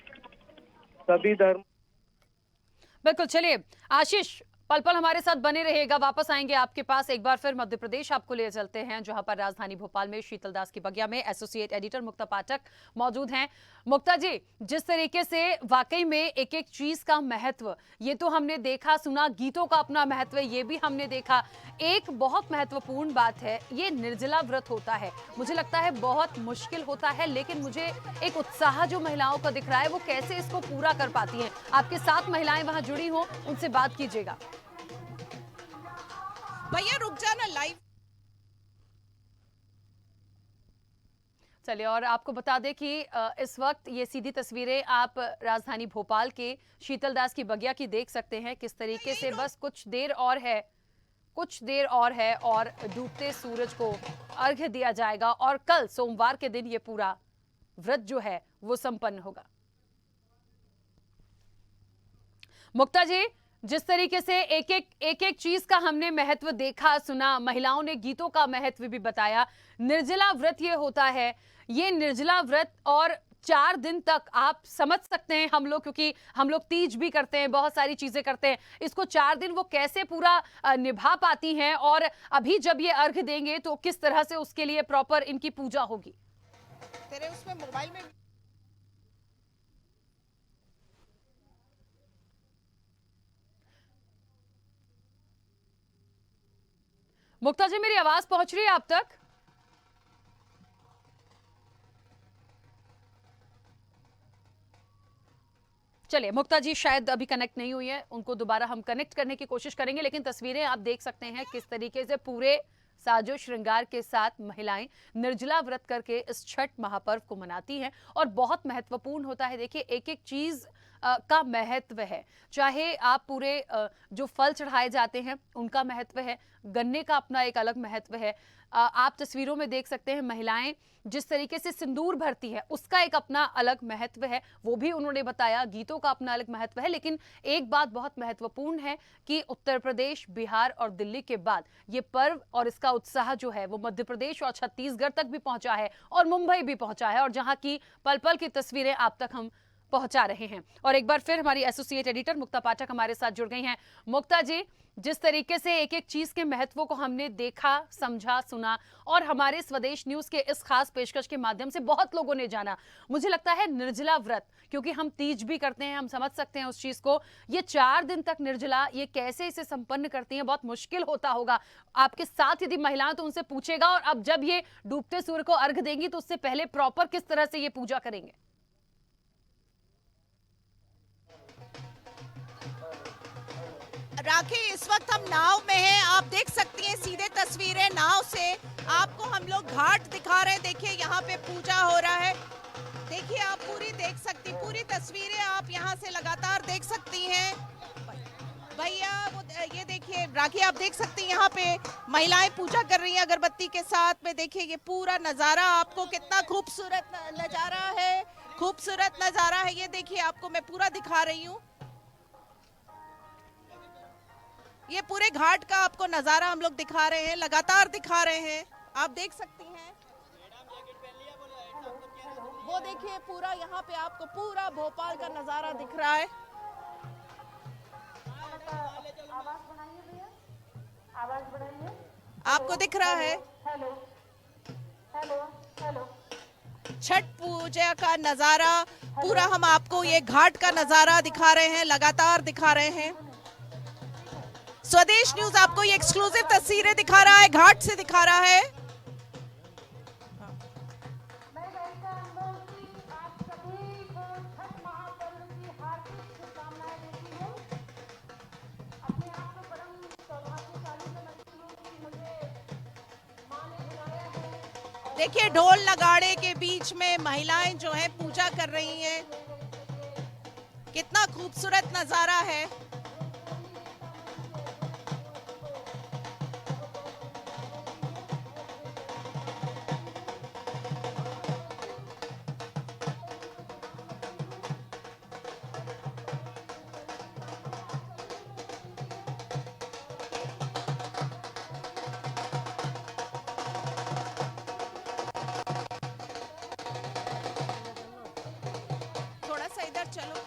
सभी धर्म। बिल्कुल, चलिए आशीष पल पल हमारे साथ बने रहिएगा, वापस आएंगे आपके पास। एक बार फिर मध्य प्रदेश आपको ले चलते हैं, जहां पर राजधानी भोपाल में शीतल दास की बगिया में एसोसिएट एडिटर मुक्ता पाठक मौजूद हैं। मुक्ता जी, जिस तरीके से वाकई में एक एक चीज का महत्व, ये तो हमने देखा सुना, गीतों का अपना महत्व ये भी हमने देखा। एक बहुत महत्वपूर्ण बात है, ये निर्जला व्रत होता है, मुझे लगता है बहुत मुश्किल होता है, लेकिन मुझे एक उत्साह जो महिलाओं का दिख रहा है, वो कैसे इसको पूरा कर पाती हैं। आपके साथ महिलाएं वहां जुड़ी हो, उनसे बात कीजिएगा। भैया रुक जाना, लाइव। चलिए, और आपको बता दें कि इस वक्त ये सीधी तस्वीरें आप राजधानी भोपाल के शीतल दास की बगिया की देख सकते हैं। किस तरीके से बस कुछ देर और है और डूबते सूरज को अर्घ्य दिया जाएगा और कल सोमवार के दिन ये पूरा व्रत जो है वो संपन्न होगा। मुक्ता जी, जिस तरीके से एक एक चीज का हमने महत्व देखा सुना, महिलाओं ने गीतों का महत्व भी बताया। निर्जला व्रत ये होता है, ये निर्जला व्रत और 4 दिन तक आप समझ सकते हैं हम लोग, क्योंकि हम लोग तीज भी करते हैं, बहुत सारी चीजें करते हैं, इसको 4 दिन वो कैसे पूरा निभा पाती हैं और अभी जब ये अर्घ देंगे तो किस तरह से उसके लिए प्रॉपर इनकी पूजा होगी। तेरे उसमें मोबाइल में मुक्ता जी, मेरी आवाज पहुंच रही है आप तक? चलिए, मुक्ता जी शायद अभी कनेक्ट नहीं हुई है, उनको दोबारा हम कनेक्ट करने की कोशिश करेंगे। लेकिन तस्वीरें आप देख सकते हैं किस तरीके से पूरे साजो श्रृंगार के साथ महिलाएं निर्जला व्रत करके इस छठ महापर्व को मनाती हैं और बहुत महत्वपूर्ण होता है। देखिए, एक एक चीज का महत्व है। चाहे आप पूरे जो फल चढ़ाए जाते हैं उनका महत्व है, गन्ने का अपना एक अलग महत्व है। आप तस्वीरों में देख सकते हैं महिलाएं जिस तरीके से सिंदूर भरती है उसका एक अपना अलग महत्व है, वो भी उन्होंने बताया। गीतों का अपना अलग महत्व है। लेकिन एक बात बहुत महत्वपूर्ण है कि उत्तर प्रदेश, बिहार और दिल्ली के बाद ये पर्व और इसका उत्साह जो है वो मध्य प्रदेश और छत्तीसगढ़ तक भी पहुंचा है और मुंबई भी पहुंचा है, और जहां की पल पल की तस्वीरें आप तक हम पहुंचा रहे हैं। और एक बार फिर हमारी एसोसिएट एडिटर मुक्ता पाठक हमारे साथ जुड़ गई हैं। मुक्ता जी, जिस तरीके से एक एक चीज के महत्व को हमने देखा, समझा, सुना और हमारे स्वदेश न्यूज के इस खास पेशकश के माध्यम से बहुत लोगों ने जाना, मुझे लगता है निर्जला व्रत, क्योंकि हम तीज भी करते हैं, हम समझ सकते हैं उस चीज को, ये 4 दिन तक निर्जला, ये कैसे इसे संपन्न करती हैं, बहुत मुश्किल होता होगा। आपके साथ यदि महिलाएं तो उनसे पूछेगा, और अब जब ये डूबते सूर्य को अर्घ देंगी तो उससे पहले प्रॉपर किस तरह से ये पूजा करेंगे? राखी, इस वक्त हम नाव में हैं। आप देख सकती हैं सीधे तस्वीरें नाव से। आपको हम लोग घाट दिखा रहे हैं। देखिए यहाँ पे पूजा हो रहा है। देखिए आप पूरी देख सकती, पूरी तस्वीरें आप यहाँ से लगातार देख सकती हैं। भैया ये देखिए राखी, आप देख सकती हैं यहाँ पे महिलाएं पूजा कर रही हैं अगरबत्ती के साथ में। देखिए ये पूरा नजारा आपको कितना खूबसूरत नजारा है, खूबसूरत नजारा है। ये देखिए आपको मैं पूरा दिखा रही हूँ। ये पूरे घाट का आपको नजारा हम लोग दिखा रहे हैं, लगातार दिखा रहे हैं। आप देख सकती हैं वो, देखिए पूरा यहाँ पे आपको पूरा भोपाल का नजारा दिख रहा है। आपको दिख रहा है छठ पूजा का नजारा पूरा। हम आपको ये घाट का नजारा दिखा रहे हैं, लगातार दिखा रहे हैं। स्वदेश न्यूज आपको ये एक्सक्लूसिव तस्वीरें दिखा रहा है, घाट से दिखा रहा है। देखिए ढोल नगाड़े के बीच में महिलाएं जो है पूजा कर रही हैं। कितना खूबसूरत नजारा है। थोड़ा सा इधर चलो।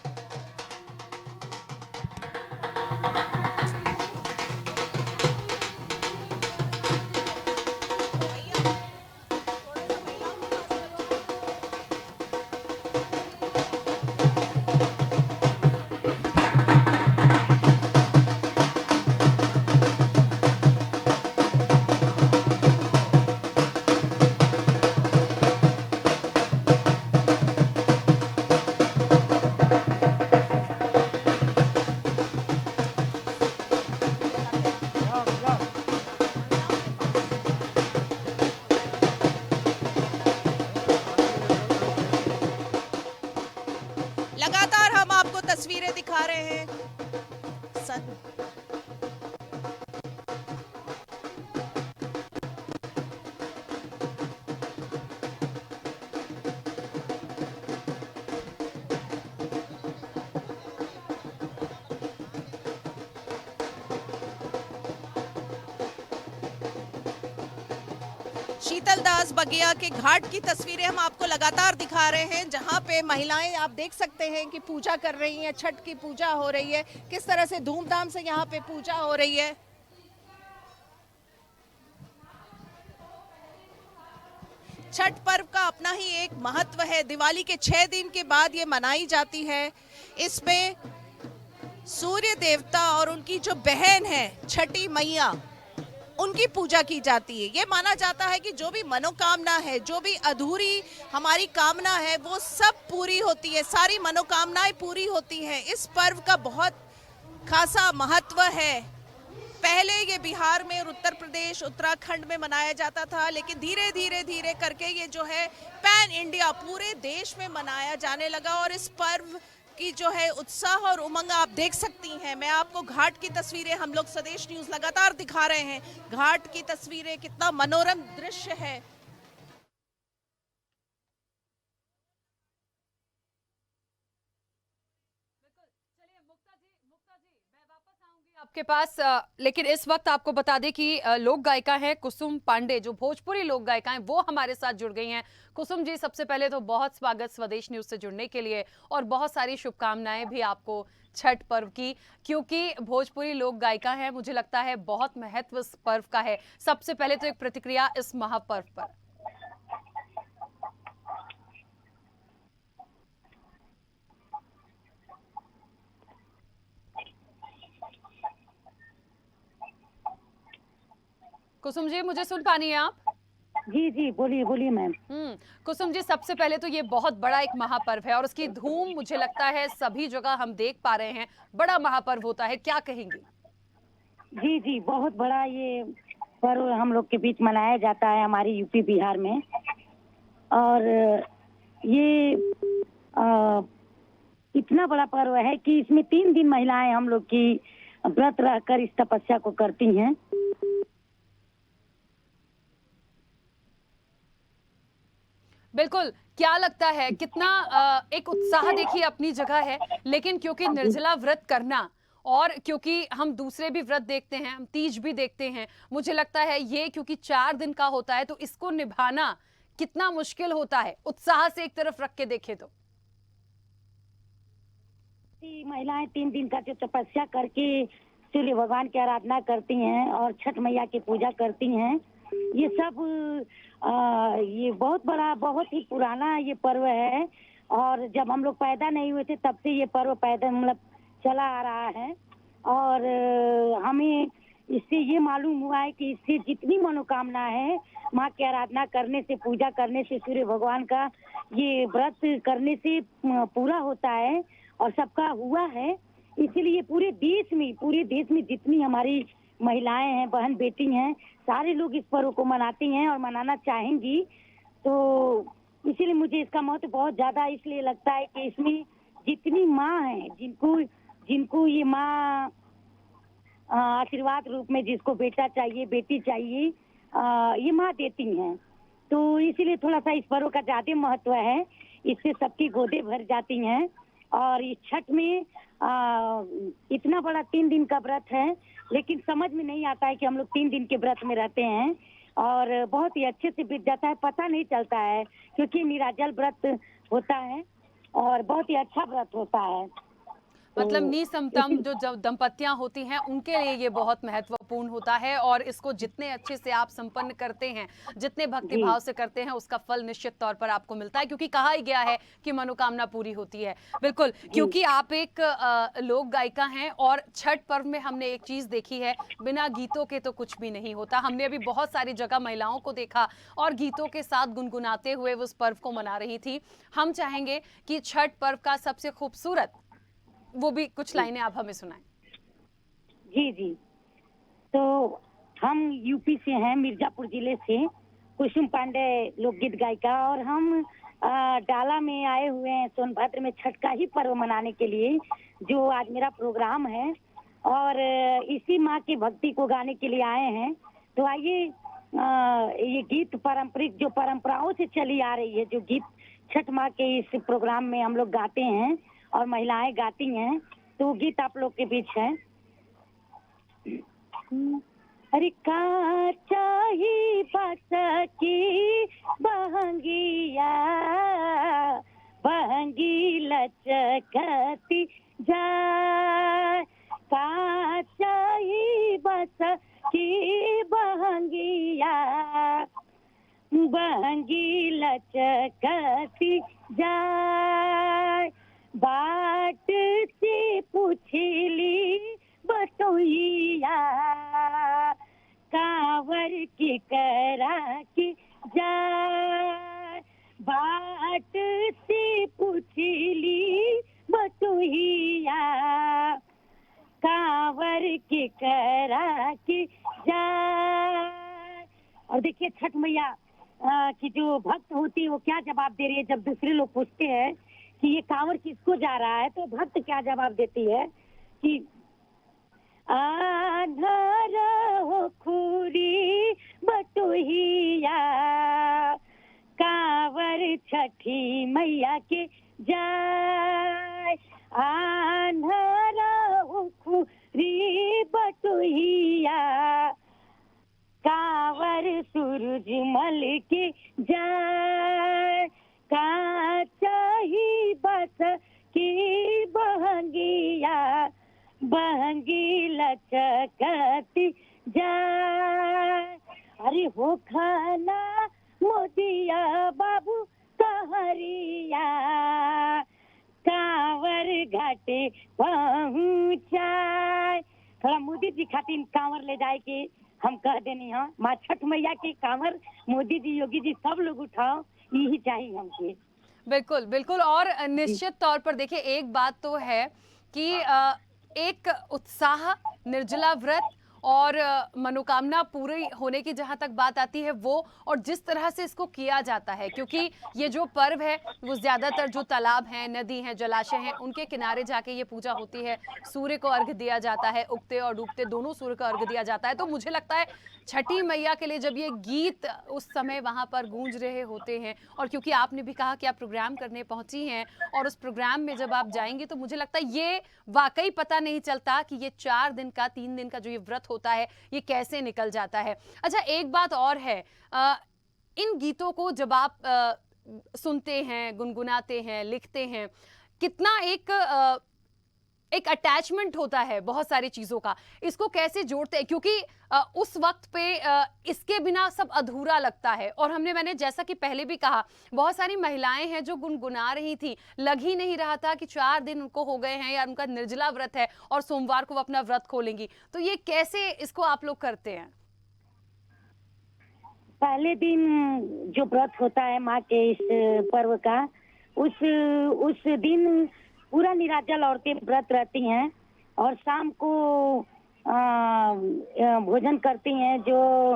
लगातार हम आपको तस्वीरें दिखा रहे हैं। शीतल दास बगिया के घाट की तस्वीरें हम आपको लगातार दिखा रहे हैं, जहां पे महिलाएं आप देख सकते हैं कि पूजा कर रही हैं, छठ की पूजा हो रही है। किस तरह से धूमधाम से यहां पे पूजा हो रही है। छठ पर्व का अपना ही एक महत्व है। दिवाली के 6 दिन के बाद ये मनाई जाती है। इसमें सूर्य देवता और उनकी जो बहन है छठी मैया, उनकी पूजा की जाती है। ये माना जाता है कि जो भी मनोकामना है, जो भी अधूरी हमारी कामना है, वो सब पूरी होती है, सारी मनोकामनाएं पूरी होती हैं। इस पर्व का बहुत खासा महत्व है। पहले ये बिहार में और उत्तर प्रदेश, उत्तराखंड में मनाया जाता था, लेकिन धीरे धीरे करके ये जो है पैन इंडिया, पूरे देश में मनाया जाने लगा। और इस पर्व की जो है उत्साह और उमंग आप देख सकती हैं। मैं आपको घाट की तस्वीरें, हम लोग स्वदेश न्यूज लगातार दिखा रहे हैं घाट की तस्वीरें, कितना मनोरम दृश्य है। आपके पास लेकिन इस वक्त आपको बता दें कि लोक गायिका है कुसुम पांडे, जो भोजपुरी लोक गायिका हैं, वो हमारे साथ जुड़ गई हैं। कुसुम जी, सबसे पहले तो बहुत स्वागत स्वदेश न्यूज से जुड़ने के लिए, और बहुत सारी शुभकामनाएं भी आपको छठ पर्व की, क्योंकि भोजपुरी लोक गायिका है, मुझे लगता है बहुत महत्व इस पर्व का है। सबसे पहले तो एक प्रतिक्रिया इस महापर्व पर। कुसुम जी, मुझे सुन पानी है आप? जी जी, बोलिए बोलिए मैम। कुसुम जी, सबसे पहले तो ये बहुत बड़ा एक महापर्व है और उसकी धूम मुझे लगता है सभी जगह हम देख पा रहे हैं। बड़ा महापर्व होता है, क्या कहेंगे? जी जी, बहुत बड़ा ये पर्व हम लोग के बीच मनाया जाता है हमारी यूपी बिहार में। और ये इतना बड़ा पर्व है कि इसमें 3 दिन महिलाएं हम लोग की व्रत रहकर इस तपस्या को करती हैं। बिल्कुल, क्या लगता है कितना एक उत्साह देखिए अपनी जगह है, लेकिन क्योंकि निर्जला व्रत करना, और क्योंकि हम दूसरे भी व्रत देखते हैं, हम तीज भी देखते हैं, मुझे लगता है ये क्योंकि 4 दिन का होता है तो इसको निभाना कितना मुश्किल होता है, उत्साह से एक तरफ रख के देखें तो। महिलाएं 3 दिन का जो तपस्या करके सूर्य भगवान की आराधना करती हैं और छठ मैया की पूजा करती हैं, ये सब ये बहुत बड़ा, बहुत ही पुराना ये पर्व है। और जब हम लोग पैदा नहीं हुए थे तब से ये पर्व पैदा मतलब चला आ रहा है। और हमें इससे ये मालूम हुआ है कि इससे जितनी मनोकामना है, माँ की आराधना करने से, पूजा करने से, सूर्य भगवान का ये व्रत करने से पूरा होता है और सबका हुआ है। इसीलिए पूरे देश में जितनी हमारी महिलाएं हैं, बहन बेटी हैं, सारे लोग इस पर्व को मनाती हैं और मनाना चाहेंगी। तो इसीलिए मुझे इसका महत्व बहुत ज्यादा इसलिए लगता है कि इसमें जितनी माँ हैं, जिनको ये माँ आशीर्वाद रूप में, जिसको बेटा चाहिए, बेटी चाहिए, ये माँ देती हैं। तो इसीलिए थोड़ा सा इस पर्व का ज्यादा महत्व है। इससे सबकी गोदे भर जाती हैं। और इस छठ में इतना बड़ा 3 दिन का व्रत है, लेकिन समझ में नहीं आता है कि हम लोग 3 दिन के व्रत में रहते हैं और बहुत ही अच्छे से बीत जाता है, पता नहीं चलता है, क्योंकि निराजल व्रत होता है और बहुत ही अच्छा व्रत होता है। मतलब निसंतम जो दंपतियां होती हैं उनके लिए ये बहुत महत्वपूर्ण होता है, और इसको जितने अच्छे से आप संपन्न करते हैं, जितने भक्ति भाव से करते हैं, उसका फल निश्चित तौर पर आपको मिलता है, क्योंकि कहा ही गया है कि मनोकामना पूरी होती है। बिल्कुल, क्योंकि आप एक लोक गायिका हैं और छठ पर्व में हमने एक चीज देखी है, बिना गीतों के तो कुछ भी नहीं होता। हमने अभी बहुत सारी जगह महिलाओं को देखा और गीतों के साथ गुनगुनाते हुए उस पर्व को मना रही थी। हम चाहेंगे कि छठ पर्व का सबसे खूबसूरत वो भी कुछ लाइनें आप हमें सुनाएं। जी जी, तो हम यूपी से हैं, मिर्जापुर जिले से, कुसुम पांडे लोकगीत गायिका, और हम डाला में आए हुए हैं सोनभद्र में छठ का ही पर्व मनाने के लिए, जो आज मेरा प्रोग्राम है। और इसी माँ की भक्ति को गाने के लिए आए हैं। तो आइए, ये गीत पारंपरिक जो परंपराओं से चली आ रही है, जो गीत छठ माँ के इस प्रोग्राम में हम लोग गाते हैं और महिलाएं गाती हैं, तो गीत आप लोग के बीच है। अरे काचाही बस की बहंगिया, बहंगी लचकती जाए, काचाही बस की बहंगिया, बहंगी लचकती जाए, बाट से पूछली बटोइया, कांवर की करा की जाए, बाट से पूछली बटोइया, कांवर की करा की जाए। और देखिए छठ मैया की जो भक्त होती है वो क्या जवाब दे रही है जब दूसरे लोग पूछते हैं कि ये कांवर किसको जा रहा है, तो भक्त क्या जवाब देती है कि आंधार हो खुरी बटुहिया, कांवर छठी मैया के जाय, आंधार हो खुरी बटुहिया, कांवर सूरजमल के जाय, का चाही बस की बहंगिया, बहंगी लचकती जाय, अरे हो खाना मोदिया बाबू कहरिया, कांवर घाटे पहुँचाए। थोड़ा मोदी जी खातिर कांवर ले जाए के हम कह देनी है, माँ छठ मैया के कांवर मोदी जी योगी जी सब लोग उठाओ, यही चाहिए हमके। बिल्कुल बिल्कुल। और निश्चित तौर पर देखिए, एक बात तो है कि एक उत्साह, निर्जला व्रत और मनोकामना पूरी होने की जहां तक बात आती है वो, और जिस तरह से इसको किया जाता है, क्योंकि ये जो पर्व है वो ज़्यादातर जो तालाब हैं, नदी हैं, जलाशय हैं, उनके किनारे जाके ये पूजा होती है। सूर्य को अर्घ दिया जाता है, उगते और डूबते दोनों सूर्य को अर्घ दिया जाता है। तो मुझे लगता है छठी मैया के लिए जब ये गीत उस समय वहाँ पर गूंज रहे होते हैं, और क्योंकि आपने भी कहा कि आप प्रोग्राम करने पहुंची हैं, और उस प्रोग्राम में जब आप जाएंगी तो मुझे लगता है ये वाकई पता नहीं चलता कि ये 4 दिन का 3 दिन का जो ये व्रत होता है ये कैसे निकल जाता है। अच्छा, एक बात और है, इन गीतों को जब आप सुनते हैं, गुनगुनाते हैं, लिखते हैं, कितना एक अटैचमेंट होता है बहुत सारी चीजों का, इसको कैसे जोड़ते हैं, क्योंकि उस वक्त पे इसके बिना सब अधूरा लगता है। और मैंने जैसा कि पहले भी कहा, बहुत सारी महिलाएं हैं जो गुनगुना रही थी, लग ही नहीं रहा था कि 4 दिन उनको हो गए हैं या उनका निर्जला व्रत है और सोमवार को वो अपना व्रत खोलेंगी। तो ये कैसे इसको आप लोग करते हैं? पहले दिन जो व्रत होता है माँ के इस पर्व का, उस दिन पूरा निराजल औरतें व्रत रहती हैं और शाम को भोजन करती हैं, जो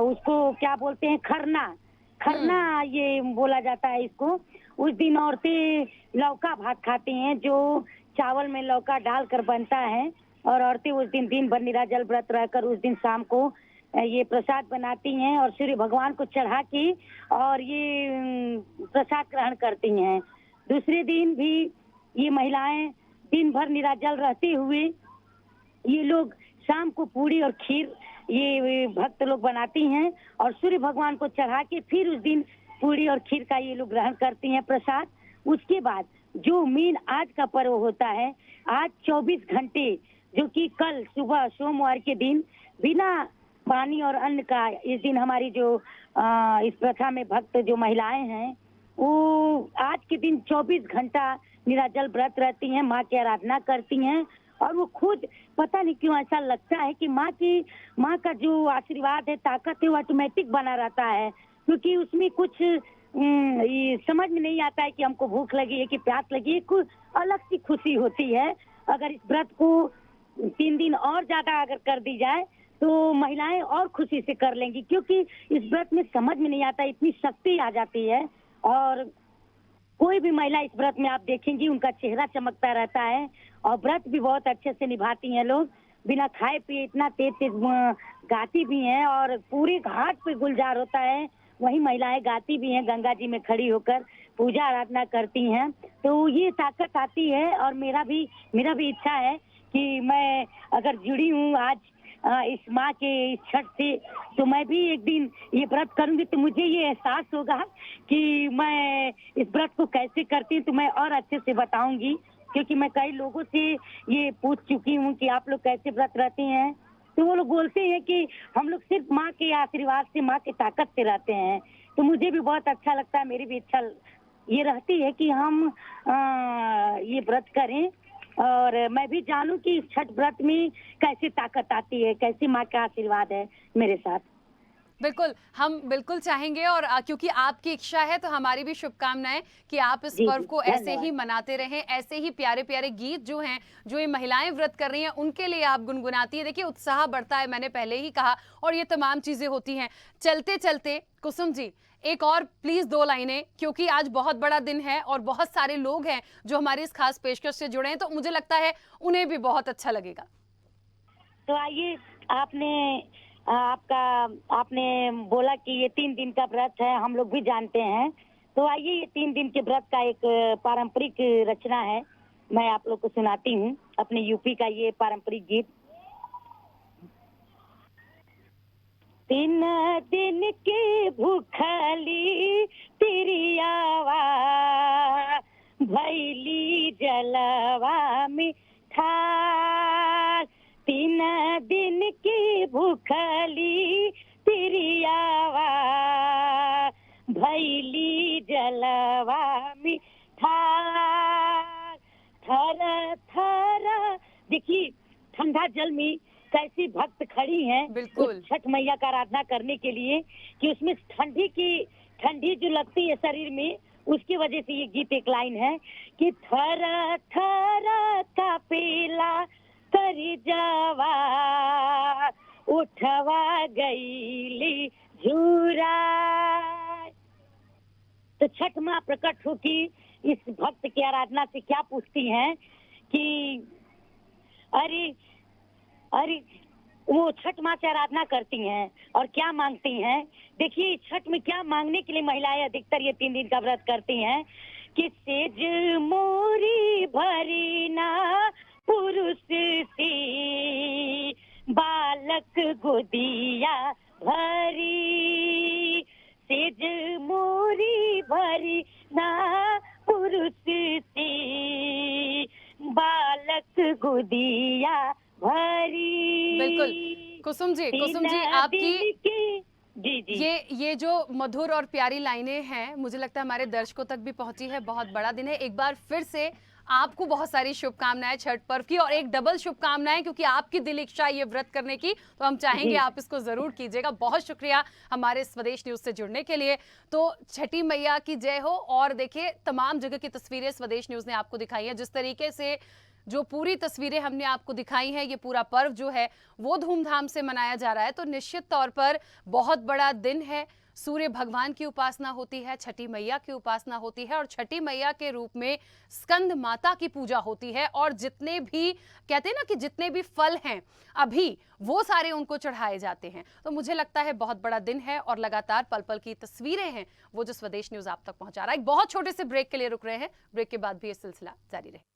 उसको क्या बोलते हैं, खरना ये बोला जाता है इसको। उस दिन औरतें लौका भात खाती हैं, जो चावल में लौका डालकर बनता है, और औरतें उस दिन भर निराजल व्रत रहकर उस दिन शाम को ये प्रसाद बनाती हैं और सूर्य भगवान को चढ़ा के और ये प्रसाद ग्रहण करती हैं। दूसरे दिन भी ये महिलाएं दिन भर निराजल रहते हुए ये लोग शाम को पूरी और खीर ये भक्त लोग बनाती हैं और सूर्य भगवान को चढ़ा के फिर उस दिन पूरी और खीर का ये लोग ग्रहण करती हैं प्रसाद। उसके बाद जो मेन आज का पर्व होता है, आज 24 घंटे, जो कि कल सुबह सोमवार के दिन बिना पानी और अन्न का, इस दिन हमारी जो इस प्रथा में भक्त जो महिलाएं हैं वो आज के दिन 24 घंटा निराजल व्रत रहती हैं, माँ की आराधना करती हैं। और वो खुद पता नहीं क्यों ऐसा लगता है कि माँ का जो आशीर्वाद है, ताकत है, वो ऑटोमेटिक बना रहता है, क्योंकि उसमें कुछ समझ में नहीं आता है कि हमको भूख लगी है कि प्यास लगी है, कुछ अलग सी खुशी होती है। अगर इस व्रत को 3 दिन और ज्यादा अगर कर दी जाए तो महिलाएं और खुशी से कर लेंगी, क्योंकि इस व्रत में समझ में नहीं आता, इतनी शक्ति आ जाती है। और कोई भी महिला इस व्रत में आप देखेंगी उनका चेहरा चमकता रहता है और व्रत भी बहुत अच्छे से निभाती हैं लोग, बिना खाए पिए इतना तेज गाती भी हैं और पूरे घाट पे गुलजार होता है, वही महिलाएं गाती भी हैं, गंगा जी में खड़ी होकर पूजा आराधना करती हैं। तो ये ताकत आती है और मेरा भी इच्छा है कि मैं अगर जुड़ी हूँ आज इस माँ के इस छठ से, तो मैं भी एक दिन ये व्रत करूंगी तो मुझे ये एहसास होगा कि मैं इस व्रत को कैसे करती हूँ, तो मैं और अच्छे से बताऊंगी, क्योंकि मैं कई लोगों से ये पूछ चुकी हूँ कि आप लोग कैसे व्रत रहते हैं, तो वो लोग बोलते हैं कि हम लोग सिर्फ माँ के आशीर्वाद से, माँ की ताकत से रहते हैं। तो मुझे भी बहुत अच्छा लगता है, मेरी भी इच्छा ये रहती है कि हम ये व्रत करें और मैं भी जानूं कि इस छठ व्रत में कैसे ताकत आती है, कैसे माँ का आशीर्वाद है मेरे साथ। बिल्कुल, हम बिल्कुल चाहेंगे, और क्योंकि आपकी इच्छा है तो हमारी भी शुभकामनाएं कि आप इस पर्व को ऐसे ही मनाते रहें, ऐसे ही प्यारे प्यारे गीत जो हैं, जो ये महिलाएं व्रत कर रही हैं उनके लिए आप गुनगुनाती है। देखिए, उत्साह बढ़ता है, मैंने पहले ही कहा, और ये तमाम चीजें होती हैं। चलते चलते कुसुम जी, एक और प्लीज 2 लाइनें, क्योंकि आज बहुत बड़ा दिन है और बहुत सारे लोग हैं जो हमारी इस खास पेशकश से जुड़े हैं, तो मुझे लगता है उन्हें भी बहुत अच्छा लगेगा। तो आइए, आपने बोला कि ये 3 दिन का व्रत है, हम लोग भी जानते हैं। तो आइए, ये 3 दिन के व्रत का एक पारंपरिक रचना है, मैं आप लोग को सुनाती हूँ अपने यूपी का ये पारंपरिक गीत। 3 दिन की भूखली तिरियावा, भैली जलवा मिठा। 3 दिन की भूखली तिरियावा, भैली जलवा मिठा। थर थर, देखिए ठंडा जल में कैसी भक्त खड़ी हैं बिल्कुल छठ मैया का आराधना करने के लिए, कि उसमें ठंडी जो लगती है शरीर में, उसकी वजह से ये गीत एक लाइन है कि थर थर का पेला करी जावा, उठवा गईली झूरा। तो छठ माँ प्रकट होकर इस भक्त की आराधना से क्या पूछती हैं कि अरे वो छठ माँ से आराधना करती हैं और क्या मांगती हैं। देखिए छठ में क्या मांगने के लिए महिलाएं अधिकतर ये 3 दिन का व्रत करती हैं कि सेज मोरी भरी ना पुरुष से, बालक गोदिया भरी। सेज मोरी भरी ना पुरुष से, बालक गोदिया भरी। बिल्कुल कुसुम जी आपकी जी ये जो मधुर और प्यारी लाइनें हैं, मुझे लगता है हमारे दर्शकों तक भी पहुंची है। बहुत बड़ा दिन है। एक बार फिर से आपको बहुत सारी शुभकामनाएं छठ पर्व की, और एक डबल शुभकामनाएं क्योंकि आपकी दिल इच्छा ये व्रत करने की, तो हम चाहेंगे आप इसको जरूर कीजिएगा। बहुत शुक्रिया हमारे स्वदेश न्यूज से जुड़ने के लिए। तो छठी मैया की जय हो। और देखिए तमाम जगह की तस्वीरें स्वदेश न्यूज ने आपको दिखाई है, जिस तरीके से जो पूरी तस्वीरें हमने आपको दिखाई हैं, ये पूरा पर्व जो है वो धूमधाम से मनाया जा रहा है। तो निश्चित तौर पर बहुत बड़ा दिन है। सूर्य भगवान की उपासना होती है, छठी मैया की उपासना होती है, और छठी मैया के रूप में स्कंद माता की पूजा होती है। और जितने भी कहते हैं ना कि जितने भी फल हैं अभी, वो सारे उनको चढ़ाए जाते हैं। तो मुझे लगता है बहुत बड़ा दिन है, और लगातार पल पल की तस्वीरें हैं वो जो स्वदेश न्यूज आप तक पहुंचा रहा है। एक बहुत छोटे से ब्रेक के लिए रुक रहे हैं, ब्रेक के बाद भी ये सिलसिला जारी रहे।